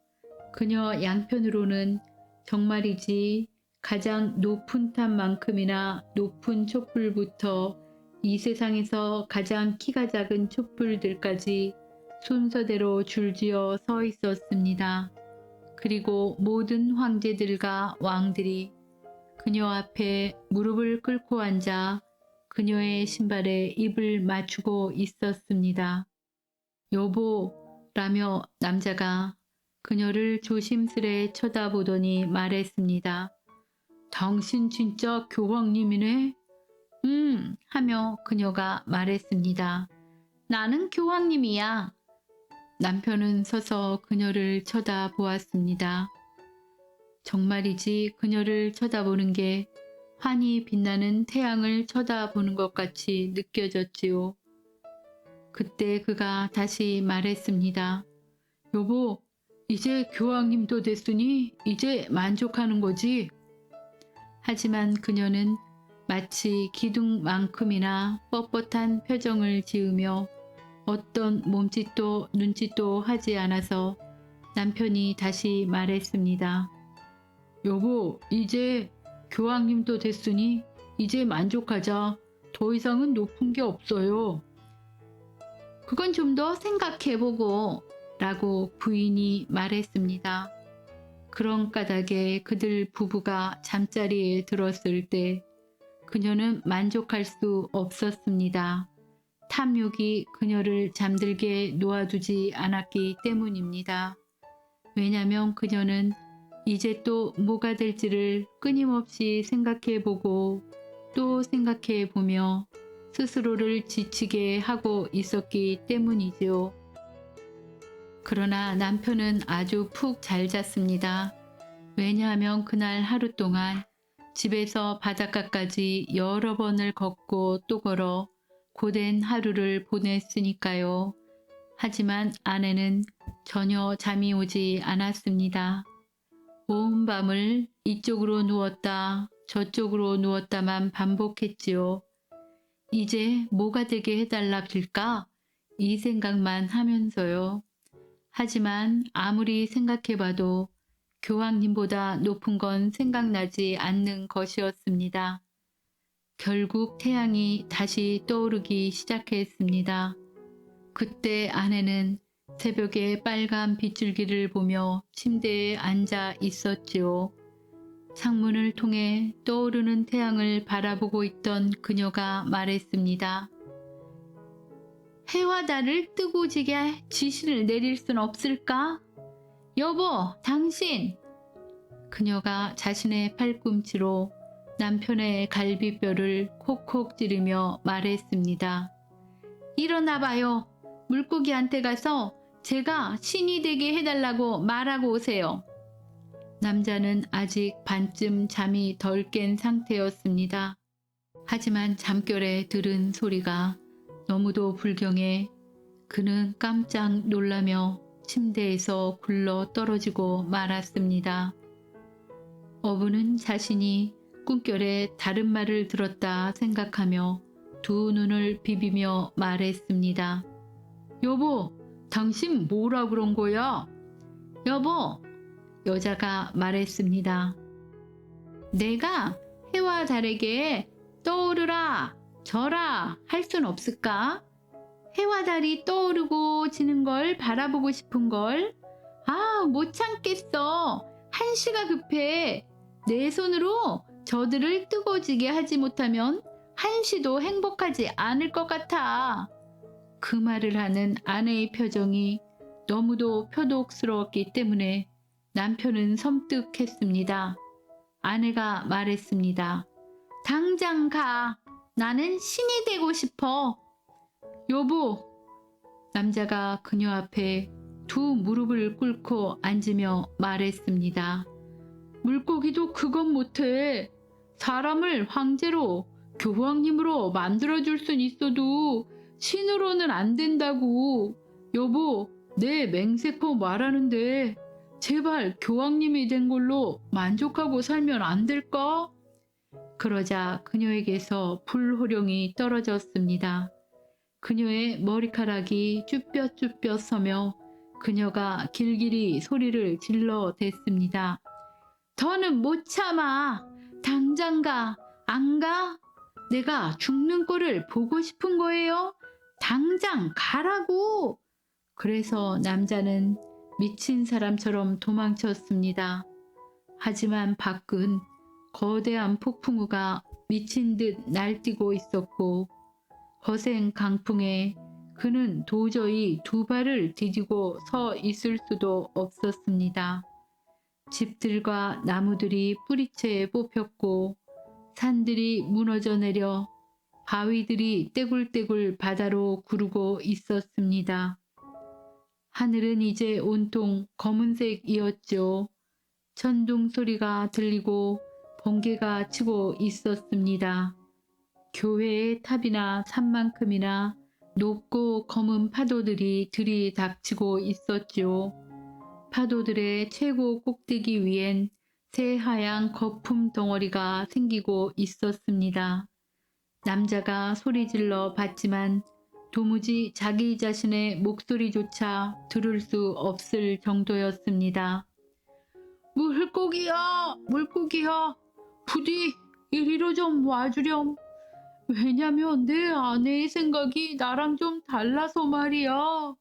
그녀 양편으로는 정말이지 가장 높은 탑만큼이나 높은 촛불부터 이 세상에서 가장 키가 작은 촛불들까지 순서대로 줄지어 서 있었습니다. 그리고 모든 황제들과 왕들이 그녀 앞에 무릎을 꿇고 앉아 그녀의 신발에 입을 맞추고 있었습니다. 여보라며 남자가 그녀를 조심스레 쳐다보더니 말했습니다. 당신 진짜 교황님이네? 하며 그녀가 말했습니다. 나는 교황님이야. 남편은 서서 그녀를 쳐다보았습니다. 정말이지 그녀를 쳐다보는 게 환히 빛나는 태양을 쳐다보는 것 같이 느껴졌지요. 그때 그가 다시 말했습니다. 여보, 이제 교황님도 됐으니 이제 만족하는 거지? 하지만 그녀는 마치 기둥만큼이나 뻣뻣한 표정을 지으며 어떤 몸짓도 눈짓도 하지 않아서 남편이 다시 말했습니다. 여보, 이제 교황님도 됐으니 이제 만족하자. 더 이상은 높은 게 없어요. 그건 좀 더 생각해보고 라고 부인이 말했습니다. 그런 까닭에 그들 부부가 잠자리에 들었을 때 그녀는 만족할 수 없었습니다. 탐욕이 그녀를 잠들게 놓아두지 않았기 때문입니다. 왜냐하면 그녀는 이제 또 뭐가 될지를 끊임없이 생각해보고 또 생각해보며 스스로를 지치게 하고 있었기 때문이지요. 그러나 남편은 아주 푹 잘 잤습니다. 왜냐하면 그날 하루 동안 집에서 바닷가까지 여러 번을 걷고 또 걸어 고된 하루를 보냈으니까요. 하지만 아내는 전혀 잠이 오지 않았습니다. 온 밤을 이쪽으로 누웠다 저쪽으로 누웠다만 반복했지요. 이제 뭐가 되게 해달랍실까? 이 생각만 하면서요. 하지만 아무리 생각해봐도 교황님보다 높은 건 생각나지 않는 것이었습니다. 결국 태양이 다시 떠오르기 시작했습니다. 그때 아내는 새벽에 빨간 빗줄기를 보며 침대에 앉아 있었지요. 창문을 통해 떠오르는 태양을 바라보고 있던 그녀가 말했습니다. 해와 달을 뜨고 지게 지시를 내릴 순 없을까? 여보, 당신! 그녀가 자신의 팔꿈치로 남편의 갈비뼈를 콕콕 찌르며 말했습니다. 일어나봐요. 물고기한테 가서 제가 신이 되게 해달라고 말하고 오세요. 남자는 아직 반쯤 잠이 덜 깬 상태였습니다. 하지만 잠결에 들은 소리가 너무도 불경해 그는 깜짝 놀라며 침대에서 굴러 떨어지고 말았습니다. 어부는 자신이 꿈결에 다른 말을 들었다 생각하며 두 눈을 비비며 말했습니다. 여보, 당신 뭐라 그런 거야? 여보, 여자가 말했습니다. 내가 해와 달에게 떠오르라, 져라 할 순 없을까? 해와 달이 떠오르고 지는 걸 바라보고 싶은 걸. 아, 못 참겠어. 한시가 급해. 내 손으로 저들을 뜨거워지게 하지 못하면 한시도 행복하지 않을 것 같아. 그 말을 하는 아내의 표정이 너무도 표독스러웠기 때문에 남편은 섬뜩했습니다. 아내가 말했습니다. 당장 가. 나는 신이 되고 싶어. 여보, 남자가 그녀 앞에 두 무릎을 꿇고 앉으며 말했습니다. 물고기도 그건 못해. 사람을 황제로, 교황님으로 만들어줄 순 있어도 신으로는 안 된다고. 여보, 내 맹세코 말하는데 제발 교황님이 된 걸로 만족하고 살면 안 될까? 그러자 그녀에게서 불호령이 떨어졌습니다. 그녀의 머리카락이 쭈뼛쭈뼛 서며 그녀가 길길이 소리를 질러댔습니다. 더는 못 참아. 당장 가. 안 가? 내가 죽는 꼴을 보고 싶은 거예요? 당장 가라고. 그래서 남자는 미친 사람처럼 도망쳤습니다. 하지만 밖은 거대한 폭풍우가 미친 듯 날뛰고 있었고 거센 강풍에 그는 도저히 두 발을 디디고 서 있을 수도 없었습니다. 집들과 나무들이 뿌리채 뽑혔고 산들이 무너져 내려 바위들이 떼굴떼굴 바다로 구르고 있었습니다. 하늘은 이제 온통 검은색이었죠. 천둥 소리가 들리고 번개가 치고 있었습니다. 교회의 탑이나 산만큼이나 높고 검은 파도들이 들이닥치고 있었죠. 파도들의 최고 꼭대기 위엔 새하얀 거품 덩어리가 생기고 있었습니다. 남자가 소리질러 봤지만 도무지 자기 자신의 목소리조차 들을 수 없을 정도였습니다. 물고기야, 물고기야, 부디 이리로 좀 와주렴. 왜냐면 내 아내의 생각이 나랑 좀 달라서 말이야.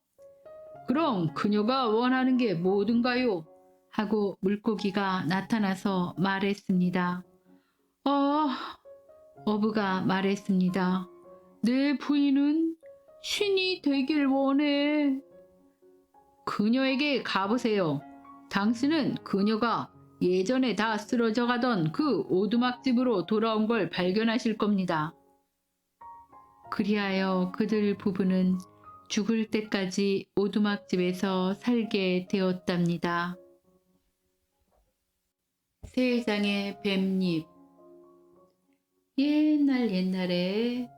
그럼 그녀가 원하는 게 뭐든가요? 하고 물고기가 나타나서 말했습니다. 어부가 말했습니다. 내 부인은 신이 되길 원해. 그녀에게 가보세요. 당신은 그녀가 예전에 다 쓰러져 가던 그 오두막집으로 돌아온 걸 발견하실 겁니다. 그리하여 그들 부부는 죽을 때까지 오두막집에서 살게 되었답니다. 세상의 뱀잎. 옛날에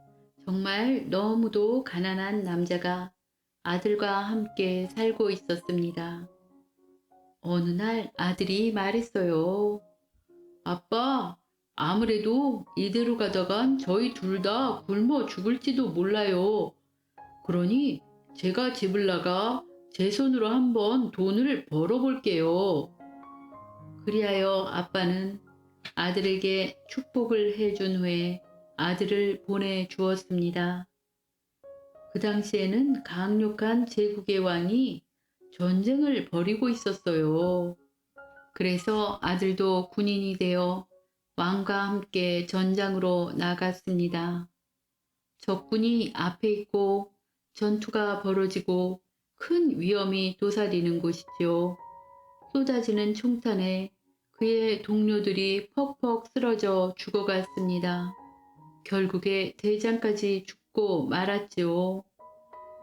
정말 너무도 가난한 남자가 아들과 함께 살고 있었습니다. 어느 날 아들이 말했어요. 아빠, 아무래도 이대로 가다간 저희 둘 다 굶어 죽을지도 몰라요. 그러니 제가 집을 나가 제 손으로 한번 돈을 벌어볼게요. 그리하여 아빠는 아들에게 축복을 해준 후에 아들을 보내주었습니다. 그 당시에는 강력한 제국의 왕이 전쟁을 벌이고 있었어요. 그래서 아들도 군인이 되어 왕과 함께 전장으로 나갔습니다. 적군이 앞에 있고 전투가 벌어지고 큰 위험이 도사리는 곳이죠. 쏟아지는 총탄에 그의 동료들이 퍽퍽 쓰러져 죽어갔습니다. 결국에 대장까지 죽고 말았지요.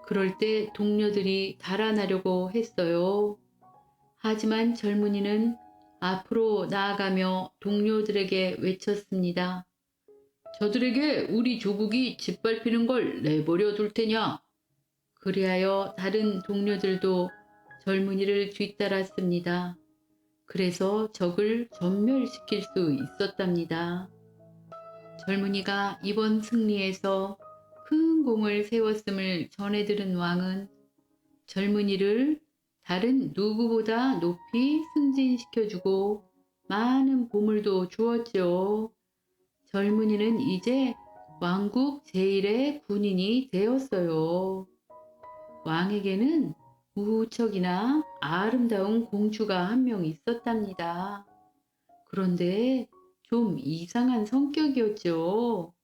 그럴 때 동료들이 달아나려고 했어요. 하지만 젊은이는 앞으로 나아가며 동료들에게 외쳤습니다. 저들에게 우리 조국이 짓밟히는 걸 내버려 둘 테냐? 그리하여 다른 동료들도 젊은이를 뒤따랐습니다. 그래서 적을 전멸시킬 수 있었답니다. 젊은이가 이번 승리에서 큰 공을 세웠음을 전해 들은 왕은 젊은이를 다른 누구보다 높이 승진시켜주고 많은 보물도 주었죠. 젊은이는 이제 왕국 제1의 군인이 되었어요. 왕에게는 무척이나 아름다운 공주가 한 명 있었답니다. 그런데 좀 이상한 성격이었죠.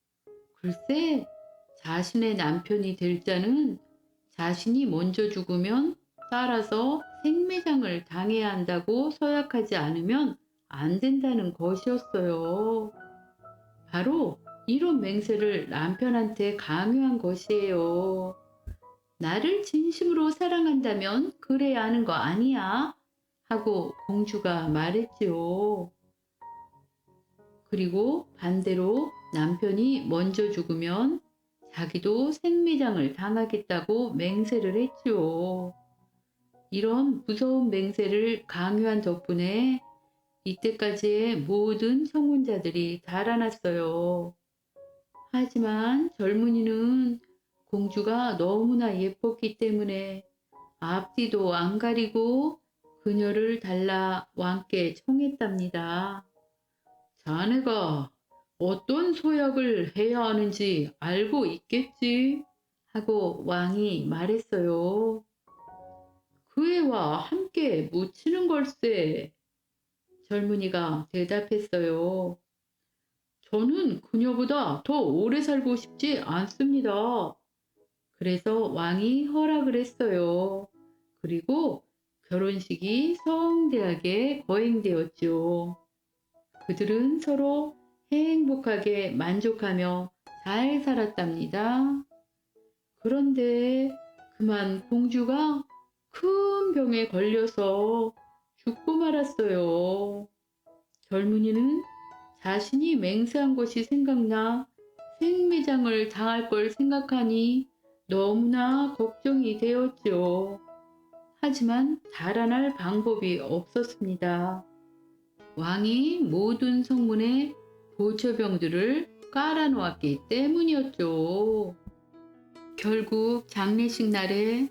글쎄, 자신의 남편이 될 자는 자신이 먼저 죽으면 따라서 생매장을 당해야 한다고 서약하지 않으면 안 된다는 것이었어요. 바로 이런 맹세를 남편한테 강요한 것이에요. 나를 진심으로 사랑한다면 그래야 하는 거 아니야? 하고 공주가 말했지요. 그리고 반대로 남편이 먼저 죽으면 자기도 생매장을 당하겠다고 맹세를 했지요. 이런 무서운 맹세를 강요한 덕분에 이때까지의 모든 성혼자들이 달아났어요. 하지만 젊은이는 공주가 너무나 예뻤기 때문에 앞뒤도 안 가리고 그녀를 달라 왕께 청했답니다. 자네가 어떤 소약을 해야 하는지 알고 있겠지? 하고 왕이 말했어요. 그 애와 함께 묻히는 걸세. 젊은이가 대답했어요. 저는 그녀보다 더 오래 살고 싶지 않습니다. 그래서 왕이 허락을 했어요. 그리고 결혼식이 성대하게 거행되었죠. 그들은 서로 행복하게 만족하며 잘 살았답니다. 그런데 그만 공주가 큰 병에 걸려서 죽고 말았어요. 젊은이는 자신이 맹세한 것이 생각나 생매장을 당할 걸 생각하니 너무나 걱정이 되었죠. 하지만 달아날 방법이 없었습니다. 왕이 모든 성문에 보초병들을 깔아놓았기 때문이었죠. 결국 장례식 날에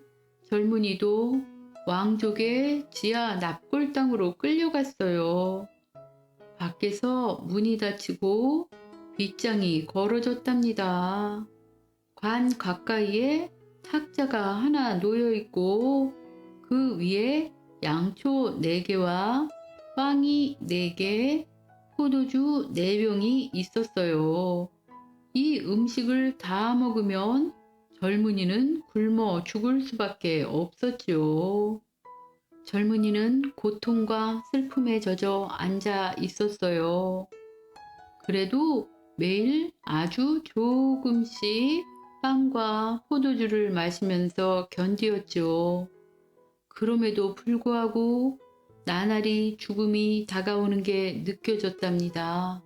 젊은이도 왕족의 지하 납골당으로 끌려갔어요. 밖에서 문이 닫히고 빗장이 걸어졌답니다. 관 가까이에 탁자가 하나 놓여 있고 그 위에 양초 4개와 빵이 4개, 포도주 4병이 있었어요. 이 음식을 다 먹으면 젊은이는 굶어 죽을 수밖에 없었지요. 젊은이는 고통과 슬픔에 젖어 앉아 있었어요. 그래도 매일 아주 조금씩 빵과 포도주를 마시면서 견디었죠. 그럼에도 불구하고 나날이 죽음이 다가오는 게 느껴졌답니다.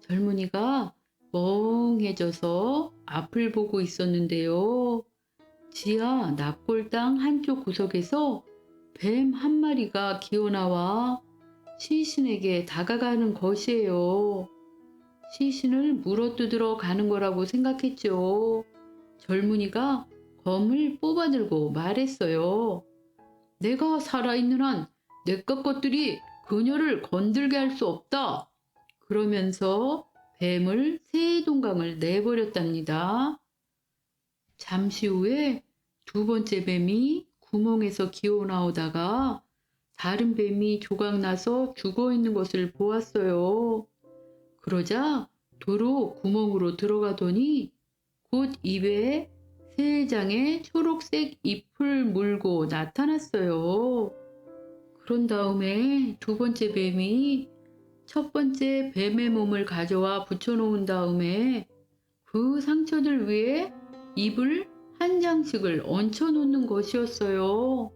젊은이가 멍해져서 앞을 보고 있었는데요. 지하 납골당 한쪽 구석에서 뱀 한 마리가 기어나와 시신에게 다가가는 것이에요. 시신을 물어뜯으러 가는 거라고 생각했죠. 젊은이가 검을 뽑아들고 말했어요. 내가 살아있는 한 내깟 것들이 그녀를 건들게 할 수 없다. 그러면서 뱀을 새 동강을 내버렸답니다. 잠시 후에 두 번째 뱀이 구멍에서 기어 나오다가 다른 뱀이 조각나서 죽어 있는 것을 보았어요. 그러자 도로 구멍으로 들어가더니 곧 입에 3장의 초록색 잎을 물고 나타났어요. 그런 다음에 두 번째 뱀이 첫 번째 뱀의 몸을 가져와 붙여놓은 다음에 그 상처들 위에 잎을 한 장씩을 얹혀놓는 것이었어요.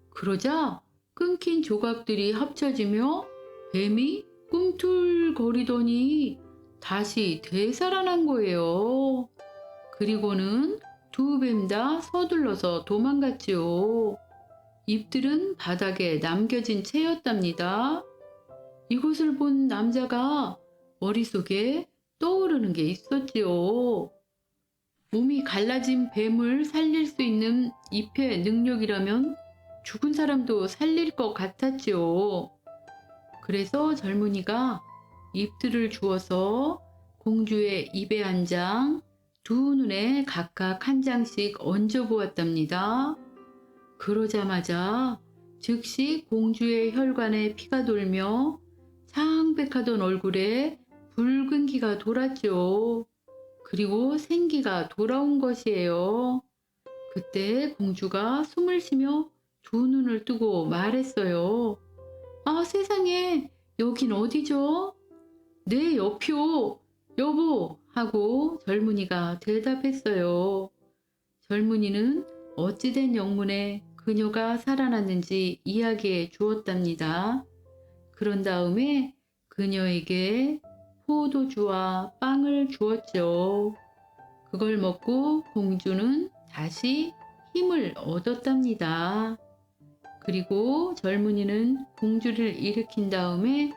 그러자 끊긴 조각들이 합쳐지며 뱀이 꿈틀거리더니 다시 되살아난 거예요. 그리고는 두 뱀 다 서둘러서 도망갔지요. 잎들은 바닥에 남겨진 채였답니다. 이것을 본 남자가 머릿속에 떠오르는 게 있었지요. 몸이 갈라진 뱀을 살릴 수 있는 잎의 능력이라면 죽은 사람도 살릴 것 같았지요. 그래서 젊은이가 잎들을 주어서 공주의 입에 한 장, 두 눈에 각각 한 장씩 얹어 보았답니다. 그러자마자 즉시 공주의 혈관에 피가 돌며 창백하던 얼굴에 붉은 기가 돌았죠. 그리고 생기가 돌아온 것이에요. 그때 공주가 숨을 쉬며 두 눈을 뜨고 말했어요. 아, 세상에, 여긴 어디죠? 내 옆이요, 여보, 하고 젊은이가 대답했어요. 젊은이는 어찌된 영문에 그녀가 살아났는지 이야기해 주었답니다. 그런 다음에 그녀에게 포도주와 빵을 주었죠. 그걸 먹고 공주는 다시 힘을 얻었답니다. 그리고 젊은이는 공주를 일으킨 다음에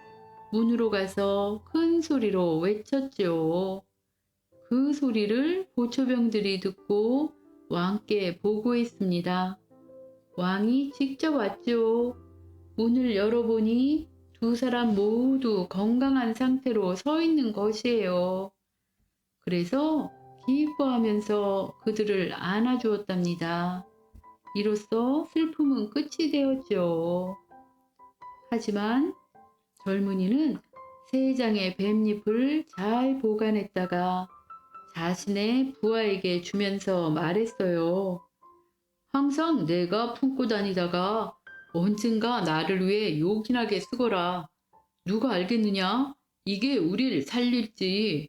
문으로 가서 큰 소리로 외쳤죠. 그 소리를 보초병들이 듣고 왕께 보고했습니다. 왕이 직접 왔죠. 문을 열어보니 두 사람 모두 건강한 상태로 서 있는 것이에요. 그래서 기뻐하면서 그들을 안아주었답니다. 이로써 슬픔은 끝이 되었죠. 하지만 젊은이는 세 장의 뱀잎을 잘 보관했다가 자신의 부하에게 주면서 말했어요. 항상 내가 품고 다니다가 언젠가 나를 위해 요긴하게 쓰거라. 누가 알겠느냐? 이게 우릴 살릴지.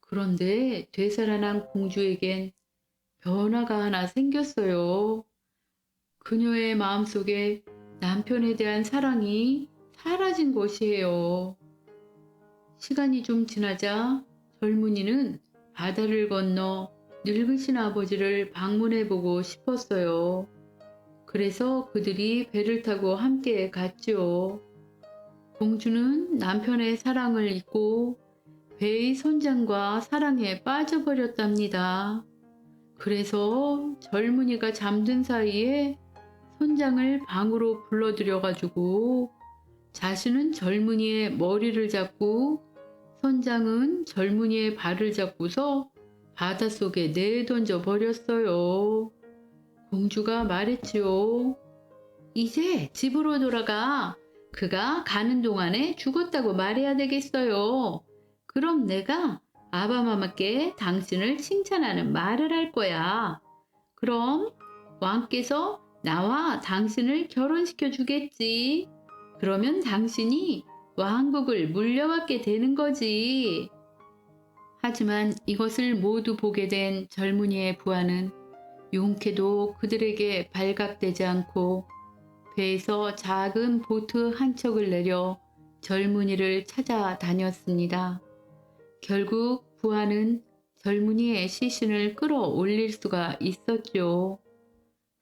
그런데 되살아난 공주에겐 변화가 하나 생겼어요. 그녀의 마음속에 남편에 대한 사랑이 사라진 것이에요. 시간이 좀 지나자 젊은이는 바다를 건너 늙으신 아버지를 방문해보고 싶었어요. 그래서 그들이 배를 타고 함께 갔죠. 공주는 남편의 사랑을 잊고 배의 선장과 사랑에 빠져버렸답니다. 그래서 젊은이가 잠든 사이에 선장을 방으로 불러들여가지고 자신은 젊은이의 머리를 잡고 선장은 젊은이의 발을 잡고서 바닷속에 내던져 버렸어요. 공주가 말했지요. 이제 집으로 돌아가. 그가 가는 동안에 죽었다고 말해야 되겠어요. 그럼 내가 아바마마께 당신을 칭찬하는 말을 할 거야. 그럼 왕께서 나와 당신을 결혼시켜 주겠지. 그러면 당신이 왕국을 물려받게 되는 거지. 하지만 이것을 모두 보게 된 젊은이의 부하는 용케도 그들에게 발각되지 않고 배에서 작은 보트 한 척을 내려 젊은이를 찾아다녔습니다. 결국 부하는 젊은이의 시신을 끌어올릴 수가 있었죠.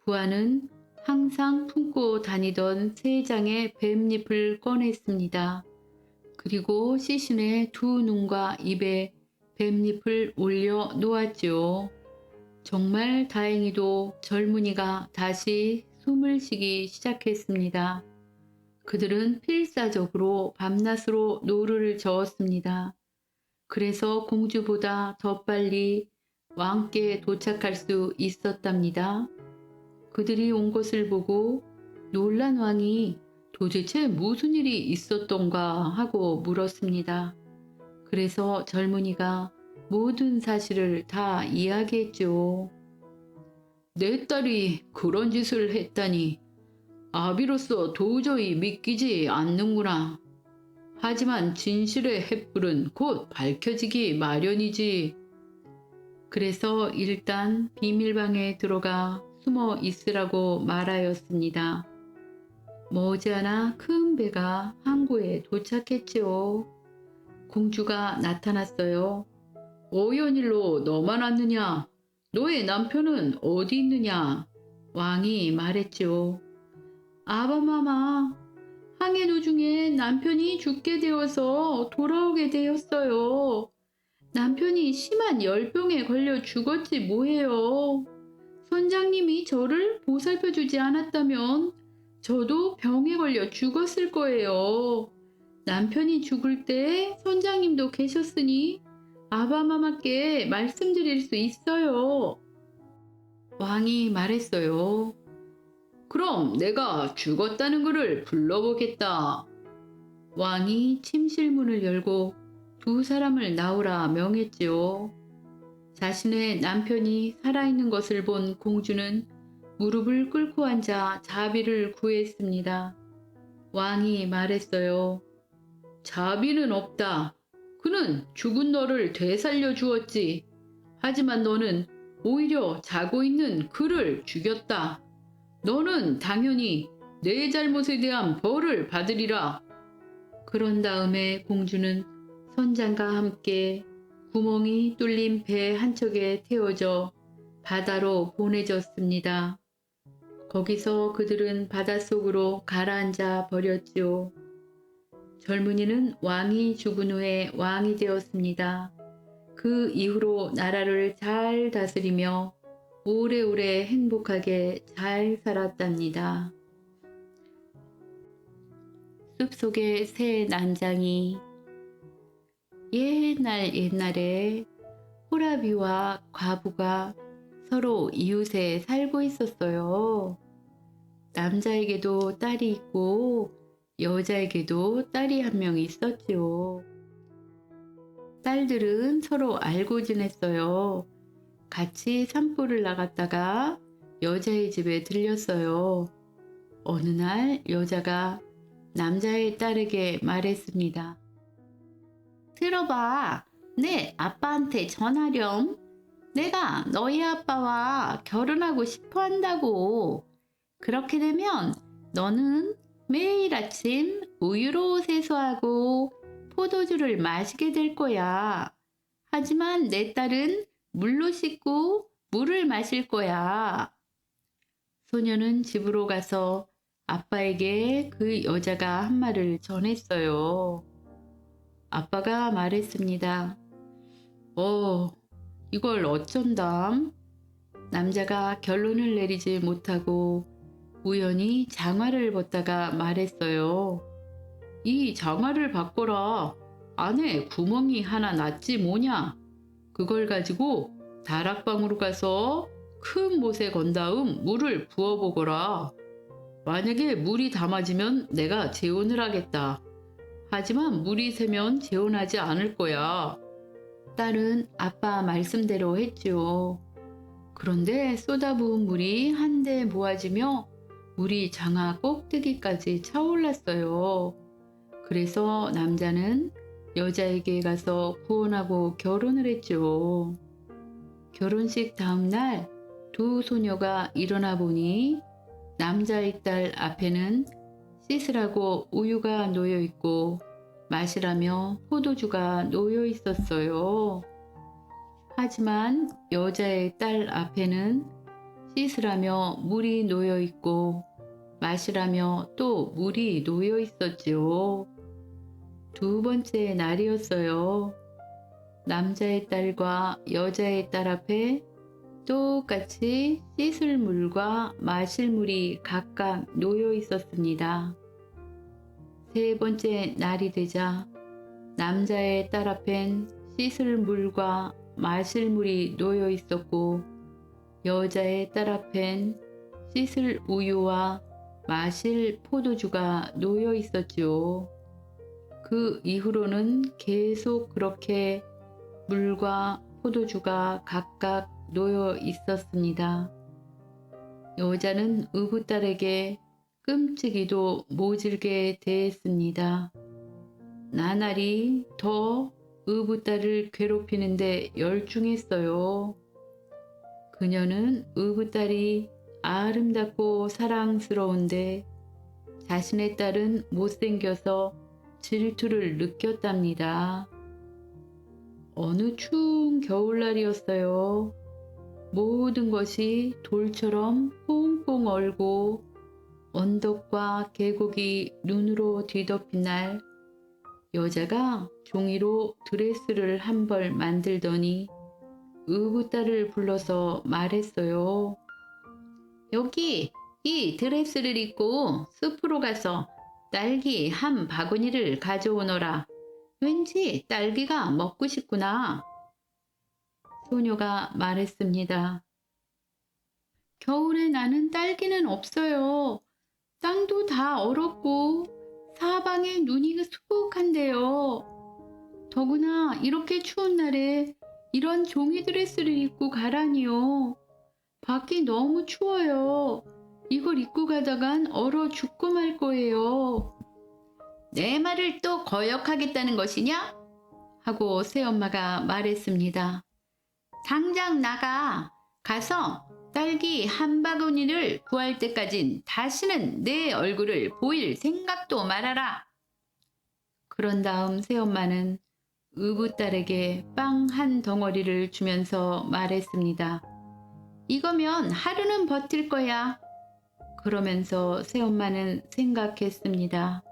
부하는 항상 품고 다니던 세 장의 뱀잎을 꺼냈습니다. 그리고 시신의 두 눈과 입에 뱀잎을 올려 놓았죠. 정말 다행히도 젊은이가 다시 숨을 쉬기 시작했습니다. 그들은 필사적으로 밤낮으로 노루를 저었습니다. 그래서 공주보다 더 빨리 왕께 도착할 수 있었답니다. 그들이 온 것을 보고 놀란 왕이 도대체 무슨 일이 있었던가 하고 물었습니다. 그래서 젊은이가 모든 사실을 다 이야기했죠. 내 딸이 그런 짓을 했다니 아비로서 도저히 믿기지 않는구나. 하지만 진실의 횃불은 곧 밝혀지기 마련이지. 그래서 일단 비밀방에 들어가 숨어 있으라고 말하였습니다. 머지않아 큰 배가 항구에 도착했지요. 공주가 나타났어요. 어연일로 너만 왔느냐? 너의 남편은 어디 있느냐? 왕이 말했지요. 아바마마, 항해 도중에 남편이 죽게 되어서 돌아오게 되었어요. 남편이 심한 열병에 걸려 죽었지 뭐예요. 선장님이 저를 보살펴주지 않았다면 저도 병에 걸려 죽었을 거예요. 남편이 죽을 때 선장님도 계셨으니 아바마마께 말씀드릴 수 있어요. 왕이 말했어요. 그럼 내가 죽었다는 그를 불러보겠다. 왕이 침실문을 열고 두 사람을 나오라 명했지요. 자신의 남편이 살아있는 것을 본 공주는 무릎을 꿇고 앉아 자비를 구했습니다. 왕이 말했어요. 자비는 없다. 그는 죽은 너를 되살려 주었지. 하지만 너는 오히려 자고 있는 그를 죽였다. 너는 당연히 내 잘못에 대한 벌을 받으리라. 그런 다음에 공주는 선장과 함께 구멍이 뚫린 배 한 척에 태워져 바다로 보내졌습니다. 거기서 그들은 바닷속으로 가라앉아 버렸지요. 젊은이는 왕이 죽은 후에 왕이 되었습니다. 그 이후로 나라를 잘 다스리며 오래오래 행복하게 잘 살았답니다. 숲속의 새 난장이. 옛날에 호라비와 과부가 서로 이웃에 살고 있었어요. 남자에게도 딸이 있고 여자에게도 딸이 한 명 있었지요. 딸들은 서로 알고 지냈어요. 같이 산보를 나갔다가 여자의 집에 들렸어요. 어느 날 여자가 남자의 딸에게 말했습니다. 들어봐, 내 아빠한테 전하렴. 내가 너희 아빠와 결혼하고 싶어 한다고. 그렇게 되면 너는 매일 아침 우유로 세수하고 포도주를 마시게 될 거야. 하지만 내 딸은 물로 씻고 물을 마실 거야. 소녀는 집으로 가서 아빠에게 그 여자가 한 말을 전했어요. 아빠가 말했습니다. 이걸 어쩐담? 남자가 결론을 내리지 못하고 우연히 장화를 벗다가 말했어요. 이 장화를 바꿔라. 안에 구멍이 하나 났지 뭐냐? 그걸 가지고 다락방으로 가서 큰 못에 건 다음 물을 부어보거라. 만약에 물이 담아지면 내가 재혼을 하겠다. 하지만 물이 새면 재혼하지 않을 거야. 딸은 아빠 말씀대로 했죠. 그런데 쏟아부은 물이 한데 모아지며 물이 장화 꼭대기까지 차올랐어요. 그래서 남자는 여자에게 가서 구원하고 결혼을 했죠. 결혼식 다음 날 두 소녀가 일어나 보니 남자의 딸 앞에는 씻으라고 우유가 놓여 있고 마시라며 포도주가 놓여 있었어요. 하지만 여자의 딸 앞에는 씻으라며 물이 놓여 있고 마시라며 또 물이 놓여 있었지요. 두 번째 날이었어요. 남자의 딸과 여자의 딸 앞에 똑같이 씻을 물과 마실 물이 각각 놓여 있었습니다. 세 번째 날이 되자 남자의 딸 앞엔 씻을 물과 마실 물이 놓여 있었고 여자의 딸 앞엔 씻을 우유와 마실 포도주가 놓여 있었지요. 그 이후로는 계속 그렇게 물과 포도주가 각각 놓여 있었습니다. 여자는 의붓딸에게 끔찍이도 모질게 대했습니다. 나날이 더 의붓딸을 괴롭히는데 열중했어요. 그녀는 의붓딸이 아름답고 사랑스러운데 자신의 딸은 못생겨서 질투를 느꼈답니다. 어느 추운 겨울날이었어요. 모든 것이 돌처럼 꽁꽁 얼고 언덕과 계곡이 눈으로 뒤덮인 날 여자가 종이로 드레스를 한 벌 만들더니 의붓딸을 불러서 말했어요. 여기 이 드레스를 입고 숲으로 가서 딸기 한 바구니를 가져오너라. 왠지 딸기가 먹고 싶구나. 소녀가 말했습니다. 겨울에 나는 딸기는 없어요. 땅도 다 얼었고 사방에 눈이 수북한데요. 더구나 이렇게 추운 날에 이런 종이 드레스를 입고 가라니요. 밖이 너무 추워요. 이걸 입고 가다간 얼어 죽고 말 거예요. 내 말을 또 거역하겠다는 것이냐? 하고 새엄마가 말했습니다. 당장 나가. 가서 딸기 한 바구니를 구할 때까진 다시는 내 얼굴을 보일 생각도 말아라. 그런 다음 새엄마는 의붓딸에게 빵 한 덩어리를 주면서 말했습니다. 이거면 하루는 버틸 거야. 그러면서 새엄마는 생각했습니다.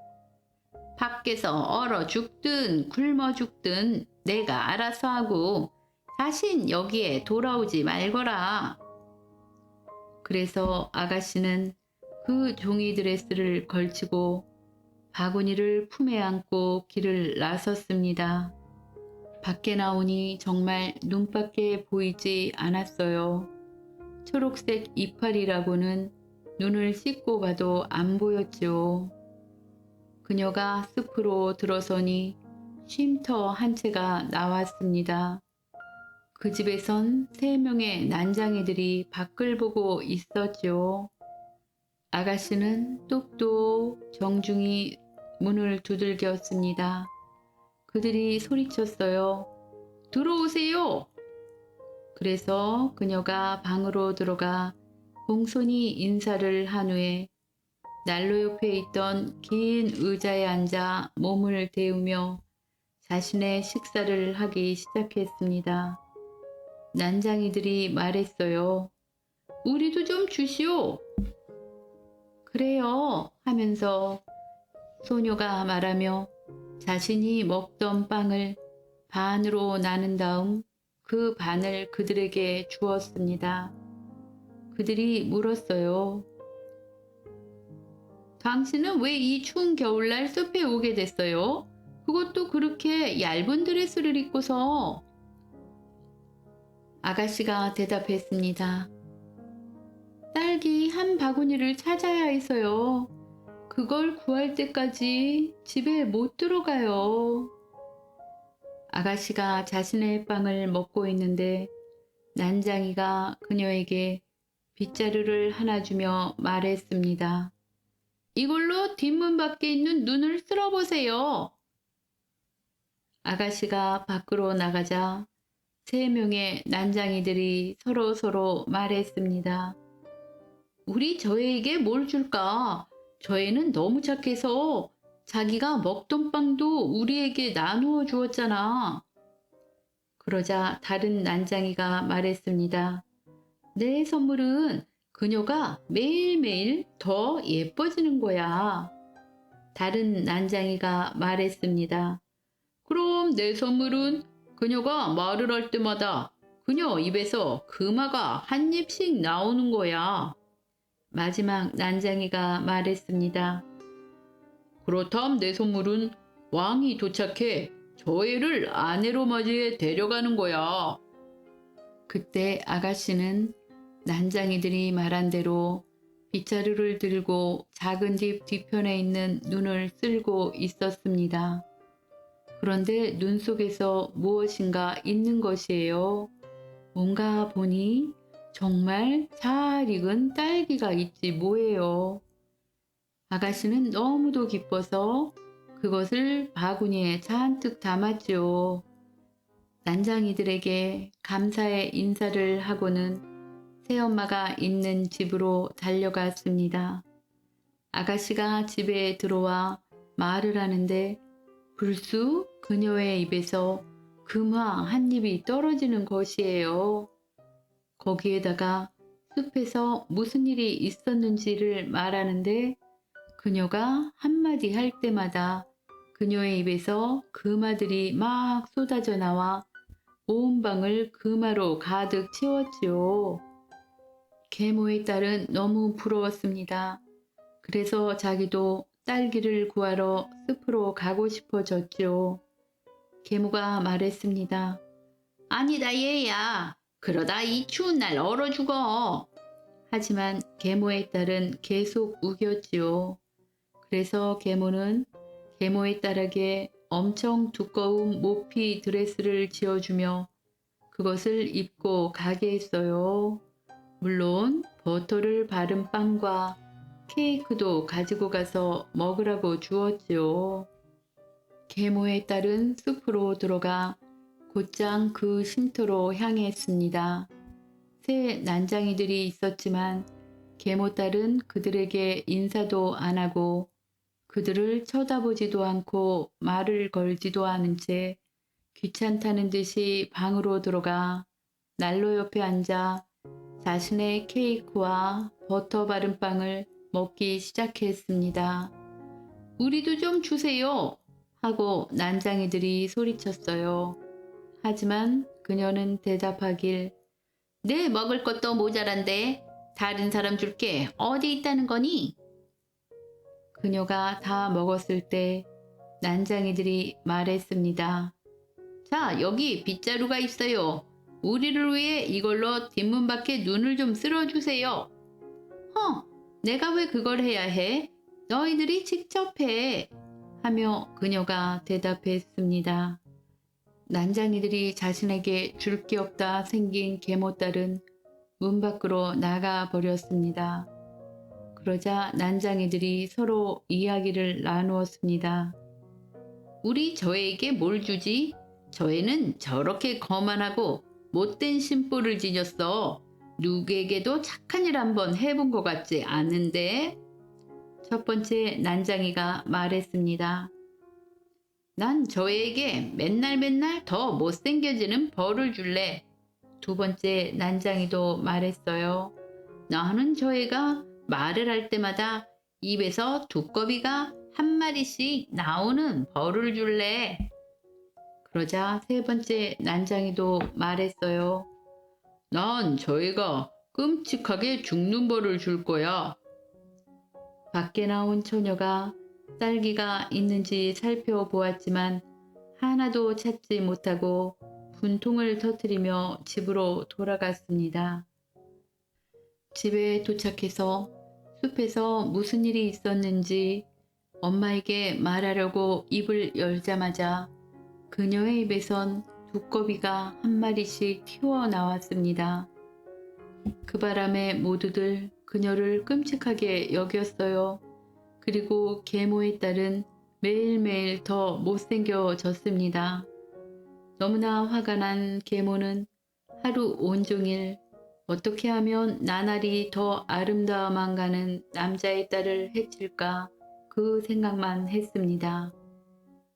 밖에서 얼어 죽든 굶어 죽든 내가 알아서 하고 다신 여기에 돌아오지 말거라. 그래서 아가씨는 그 종이 드레스를 걸치고 바구니를 품에 안고 길을 나섰습니다. 밖에 나오니 정말 눈밖에 보이지 않았어요. 초록색 이파리라고는 눈을 씻고 봐도 안 보였죠. 그녀가 숲으로 들어서니 쉼터 한 채가 나왔습니다. 그 집에선 3명의 난장이들이 밖을 보고 있었죠. 아가씨는 똑똑 정중히 문을 두들겼습니다. 그들이 소리쳤어요. 들어오세요. 그래서 그녀가 방으로 들어가 공손히 인사를 한 후에 난로 옆에 있던 긴 의자에 앉아 몸을 데우며 자신의 식사를 하기 시작했습니다. 난장이들이 말했어요. 우리도 좀 주시오. 그래요 하면서 소녀가 말하며 자신이 먹던 빵을 반으로 나눈 다음 그 반을 그들에게 주었습니다. 그들이 물었어요. 당신은 왜 이 추운 겨울날 숲에 오게 됐어요? 그것도 그렇게 얇은 드레스를 입고서. 아가씨가 대답했습니다. 딸기 한 바구니를 찾아야 해서요. 그걸 구할 때까지 집에 못 들어가요. 아가씨가 자신의 빵을 먹고 있는데 난장이가 그녀에게 빗자루를 하나 주며 말했습니다. 이걸로 뒷문 밖에 있는 눈을 쓸어보세요. 아가씨가 밖으로 나가자 3명의 난장이들이 서로 말했습니다. 우리 저애에게 뭘 줄까? 저애는 너무 착해서 자기가 먹던 빵도 우리에게 나누어 주었잖아. 그러자 다른 난장이가 말했습니다. 내 선물은 그녀가 매일매일 더 예뻐지는 거야. 다른 난장이가 말했습니다. 그럼 내 선물은 그녀가 말을 할 때마다 그녀 입에서 금화가 한 입씩 나오는 거야. 마지막 난장이가 말했습니다. 그렇담 내 선물은 왕이 도착해 저 애를 아내로 맞이해 데려가는 거야. 그때 아가씨는 난장이들이 말한 대로 빗자루를 들고 작은 집 뒤편에 있는 눈을 쓸고 있었습니다. 그런데 눈 속에서 무엇인가 있는 것이에요. 뭔가 보니 정말 잘 익은 딸기가 있지 뭐예요. 아가씨는 너무도 기뻐서 그것을 바구니에 잔뜩 담았죠. 난장이들에게 감사의 인사를 하고는 새엄마가 있는 집으로 달려갔습니다. 아가씨가 집에 들어와 말을 하는데 불쑥 그녀의 입에서 금화 한 입이 떨어지는 것이에요. 거기에다가 숲에서 무슨 일이 있었는지를 말하는데 그녀가 한마디 할 때마다 그녀의 입에서 금화들이 막 쏟아져 나와 온 방을 금화로 가득 채웠지요. 계모의 딸은 너무 부러웠습니다. 그래서 자기도 딸기를 구하러 숲으로 가고 싶어졌지요. 계모가 말했습니다. 아니다 얘야. 그러다 이 추운 날 얼어 죽어. 하지만 계모의 딸은 계속 우겼지요. 그래서 계모는 계모의 딸에게 엄청 두꺼운 모피 드레스를 지어주며 그것을 입고 가게 했어요. 물론 버터를 바른 빵과 케이크도 가지고 가서 먹으라고 주었지요. 계모의 딸은 숲으로 들어가 곧장 그 쉼터로 향했습니다. 새 난장이들이 있었지만 계모 딸은 그들에게 인사도 안 하고 그들을 쳐다보지도 않고 말을 걸지도 않은 채 귀찮다는 듯이 방으로 들어가 난로 옆에 앉아 자신의 케이크와 버터 바른 빵을 먹기 시작했습니다. 우리도 좀 주세요 하고 난장이들이 소리쳤어요. 하지만 그녀는 대답하길 내 먹을 것도 모자란데 다른 사람 줄게 어디 있다는 거니? 그녀가 다 먹었을 때 난장이들이 말했습니다. 자, 여기 빗자루가 있어요. 우리를 위해 이걸로 뒷문 밖에 눈을 좀 쓸어주세요. 내가 왜 그걸 해야 해? 너희들이 직접 해. 하며 그녀가 대답했습니다. 난장이들이 자신에게 줄 게 없다 생긴 계모딸은 문 밖으로 나가 버렸습니다. 그러자 난장이들이 서로 이야기를 나누었습니다. 우리 저에게 뭘 주지? 저애는 저렇게 거만하고 못된 심보를 지녔어. 누구에게도 착한 일 한번 해본 것 같지 않은데? 첫 번째 난장이가 말했습니다. 난 저에게 맨날 더 못생겨지는 벌을 줄래. 두 번째 난장이도 말했어요. 나는 저애가 말을 할 때마다 입에서 두꺼비가 한 마리씩 나오는 벌을 줄래. 그러자 세 번째 난장이도 말했어요. 난 저희가 끔찍하게 죽는 벌을 줄 거야. 밖에 나온 처녀가 딸기가 있는지 살펴보았지만 하나도 찾지 못하고 분통을 터뜨리며 집으로 돌아갔습니다. 집에 도착해서 숲에서 무슨 일이 있었는지 엄마에게 말하려고 입을 열자마자 그녀의 입에선 두꺼비가 한 마리씩 튀어나왔습니다. 그 바람에 모두들 그녀를 끔찍하게 여겼어요. 그리고 계모의 딸은 매일매일 더 못생겨졌습니다. 너무나 화가 난 계모는 하루 온종일 어떻게 하면 나날이 더 아름다워만 가는 남자의 딸을 해칠까 그 생각만 했습니다.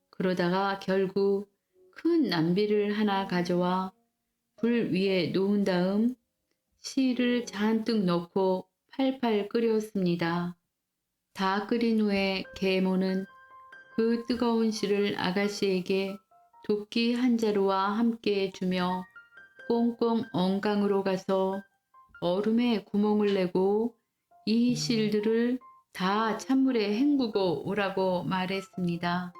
그러다가 결국 큰 냄비를 하나 가져와 불 위에 놓은 다음 씨를 잔뜩 넣고 팔팔 끓였습니다. 다 끓인 후에 계모는 그 뜨거운 씨를 아가씨에게 도끼 한 자루와 함께 주며 꽁꽁 엉강으로 가서 얼음에 구멍을 내고 이 실들을 다 찬물에 헹구고 오라고 말했습니다.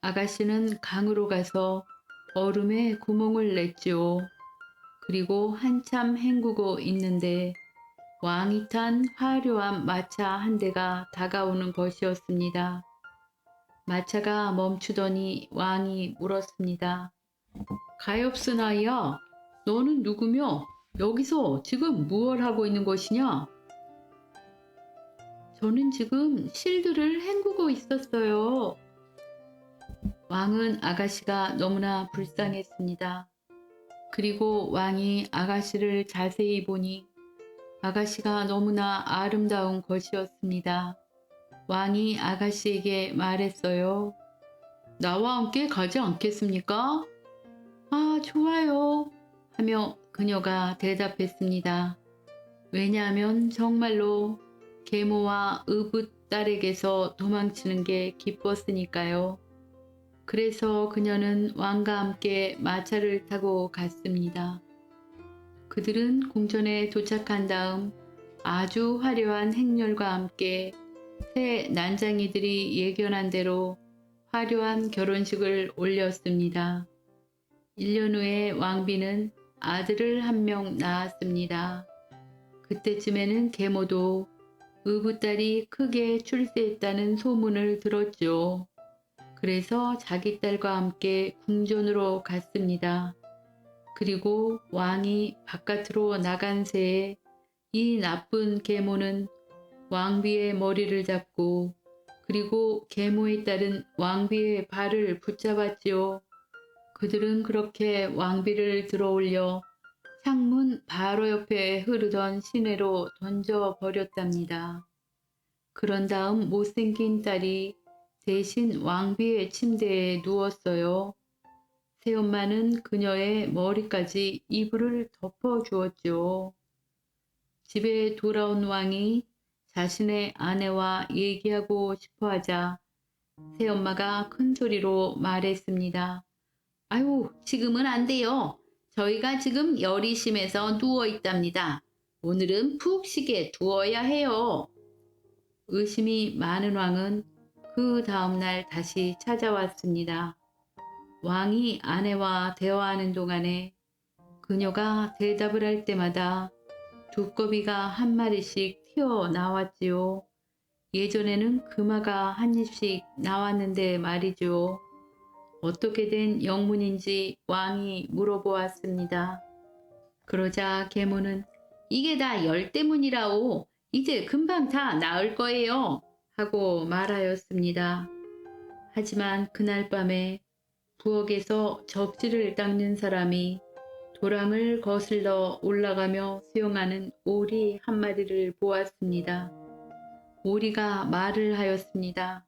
아가씨는 강으로 가서 얼음에 구멍을 냈지요. 그리고 한참 헹구고 있는데 왕이 탄 화려한 마차 한 대가 다가오는 것이었습니다. 마차가 멈추더니 왕이 물었습니다. 가엾은 아이야, 너는 누구며 여기서 지금 무얼 하고 있는 것이냐? 저는 지금 실들을 헹구고 있었어요. 왕은 아가씨가 너무나 불쌍했습니다. 그리고 왕이 아가씨를 자세히 보니 아가씨가 너무나 아름다운 것이었습니다. 왕이 아가씨에게 말했어요. 나와 함께 가지 않겠습니까? 아, 좋아요. 하며 그녀가 대답했습니다. 왜냐하면 정말로 계모와 딸에게서 도망치는 게 기뻤으니까요. 그래서 그녀는 왕과 함께 마차를 타고 갔습니다. 그들은 궁전에 도착한 다음 아주 화려한 행렬과 함께 새 난장이들이 예견한 대로 화려한 결혼식을 올렸습니다. 1년 후에 왕비는 아들을 한 명 낳았습니다. 그때쯤에는 계모도 의붓딸이 크게 출세했다는 소문을 들었죠. 그래서 자기 딸과 함께 궁전으로 갔습니다. 그리고 왕이 바깥으로 나간 새에 이 나쁜 계모는 왕비의 머리를 잡고 그리고 계모의 딸은 왕비의 발을 붙잡았지요. 그들은 그렇게 왕비를 들어올려 창문 바로 옆에 흐르던 시내로 던져버렸답니다. 그런 다음 못생긴 딸이 대신 왕비의 침대에 누웠어요. 새엄마는 그녀의 머리까지 이불을 덮어주었죠. 집에 돌아온 왕이 자신의 아내와 얘기하고 싶어 하자 새엄마가 큰 소리로 말했습니다. 아유, 지금은 안 돼요. 저희가 지금 열이 심해서 누워 있답니다. 오늘은 푹 쉬게 두어야 해요. 의심이 많은 왕은 그 다음날 다시 찾아왔습니다. 왕이 아내와 대화하는 동안에 그녀가 대답을 할 때마다 두꺼비가 한 마리씩 튀어나왔지요. 예전에는 금화가 한 입씩 나왔는데 말이죠. 어떻게 된 영문인지 왕이 물어보았습니다. 그러자 계모는 이게 다 열 때문이라오. 이제 금방 다 나을 거예요. 하고 말하였습니다. 하지만 그날 밤에 부엌에서 접시를 닦는 사람이 도랑을 거슬러 올라가며 수영하는 오리 한 마리를 보았습니다. 오리가 말을 하였습니다.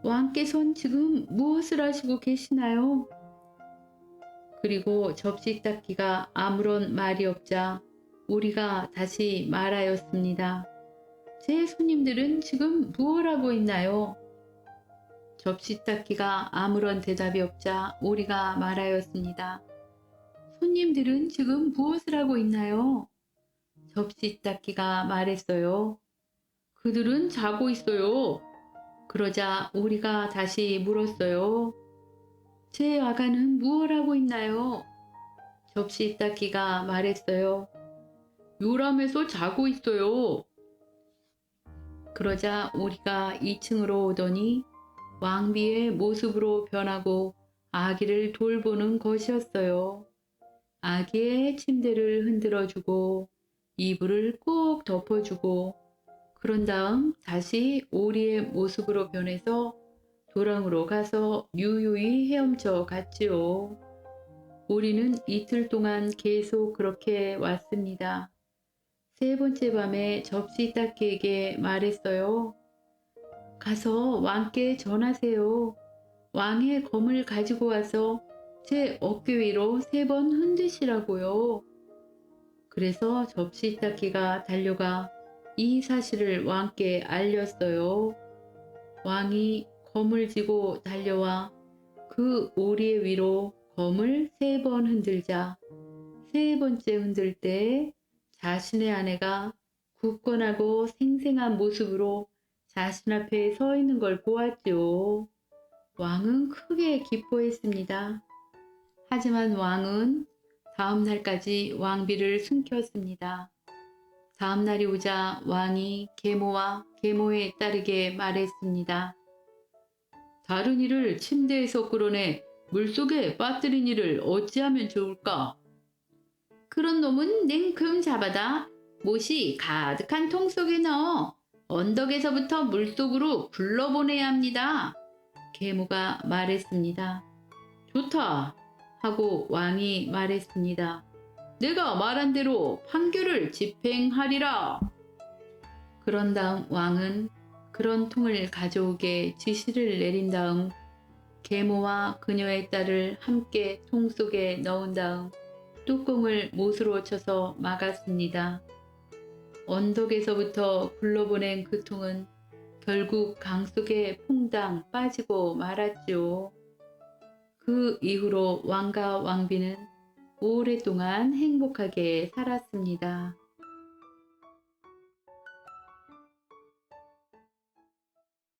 왕께서는 지금 무엇을 하시고 계시나요? 그리고 접시 닦기가 아무런 말이 없자 오리가 다시 말하였습니다. 제 손님들은 지금 무엇 하고 있나요? 접시 닦기가 아무런 대답이 없자 오리가 말하였습니다. 손님들은 지금 무엇을 하고 있나요? 접시 닦기가 말했어요. 그들은 자고 있어요. 그러자 오리가 다시 물었어요. 제 아가는 무엇 하고 있나요? 접시 닦기가 말했어요. 요람에서 자고 있어요. 그러자 오리가 2층으로 오더니 왕비의 모습으로 변하고 아기를 돌보는 것이었어요. 아기의 침대를 흔들어주고 이불을 꼭 덮어주고 그런 다음 다시 오리의 모습으로 변해서 도랑으로 가서 유유히 헤엄쳐 갔지요. 오리는 이틀 동안 계속 그렇게 왔습니다. 세 번째 밤에 접시 닦기에게 말했어요. 가서 왕께 전하세요. 왕의 검을 가지고 와서 제 어깨 위로 3번 흔드시라고요. 그래서 접시 닦기가 달려가 이 사실을 왕께 알렸어요. 왕이 검을 쥐고 달려와 그 오리의 위로 검을 3번 흔들자 3번째 흔들 때 자신의 아내가 굳건하고 생생한 모습으로 자신 앞에 서 있는 걸 보았죠. 왕은 크게 기뻐했습니다. 하지만 왕은 다음 날까지 왕비를 숨겼습니다. 다음 날이 오자 왕이 계모와 계모의 딸에게 말했습니다. 다른 이를 침대에서 끌어내 물속에 빠뜨린 이를 어찌하면 좋을까? 그런 놈은 냉큼 잡아다 못이 가득한 통 속에 넣어 언덕에서부터 물속으로 굴러보내야 합니다. 계모가 말했습니다. 좋다 하고 왕이 말했습니다. 내가 말한 대로 판결을 집행하리라. 그런 다음 왕은 그런 통을 가져오게 지시를 내린 다음 계모와 그녀의 딸을 함께 통 속에 넣은 다음 뚜껑을 못으로 쳐서 막았습니다. 언덕에서부터 굴러보낸 그 통은 결국 강 속에 퐁당 빠지고 말았죠. 그 이후로 왕과 왕비는 오랫동안 행복하게 살았습니다.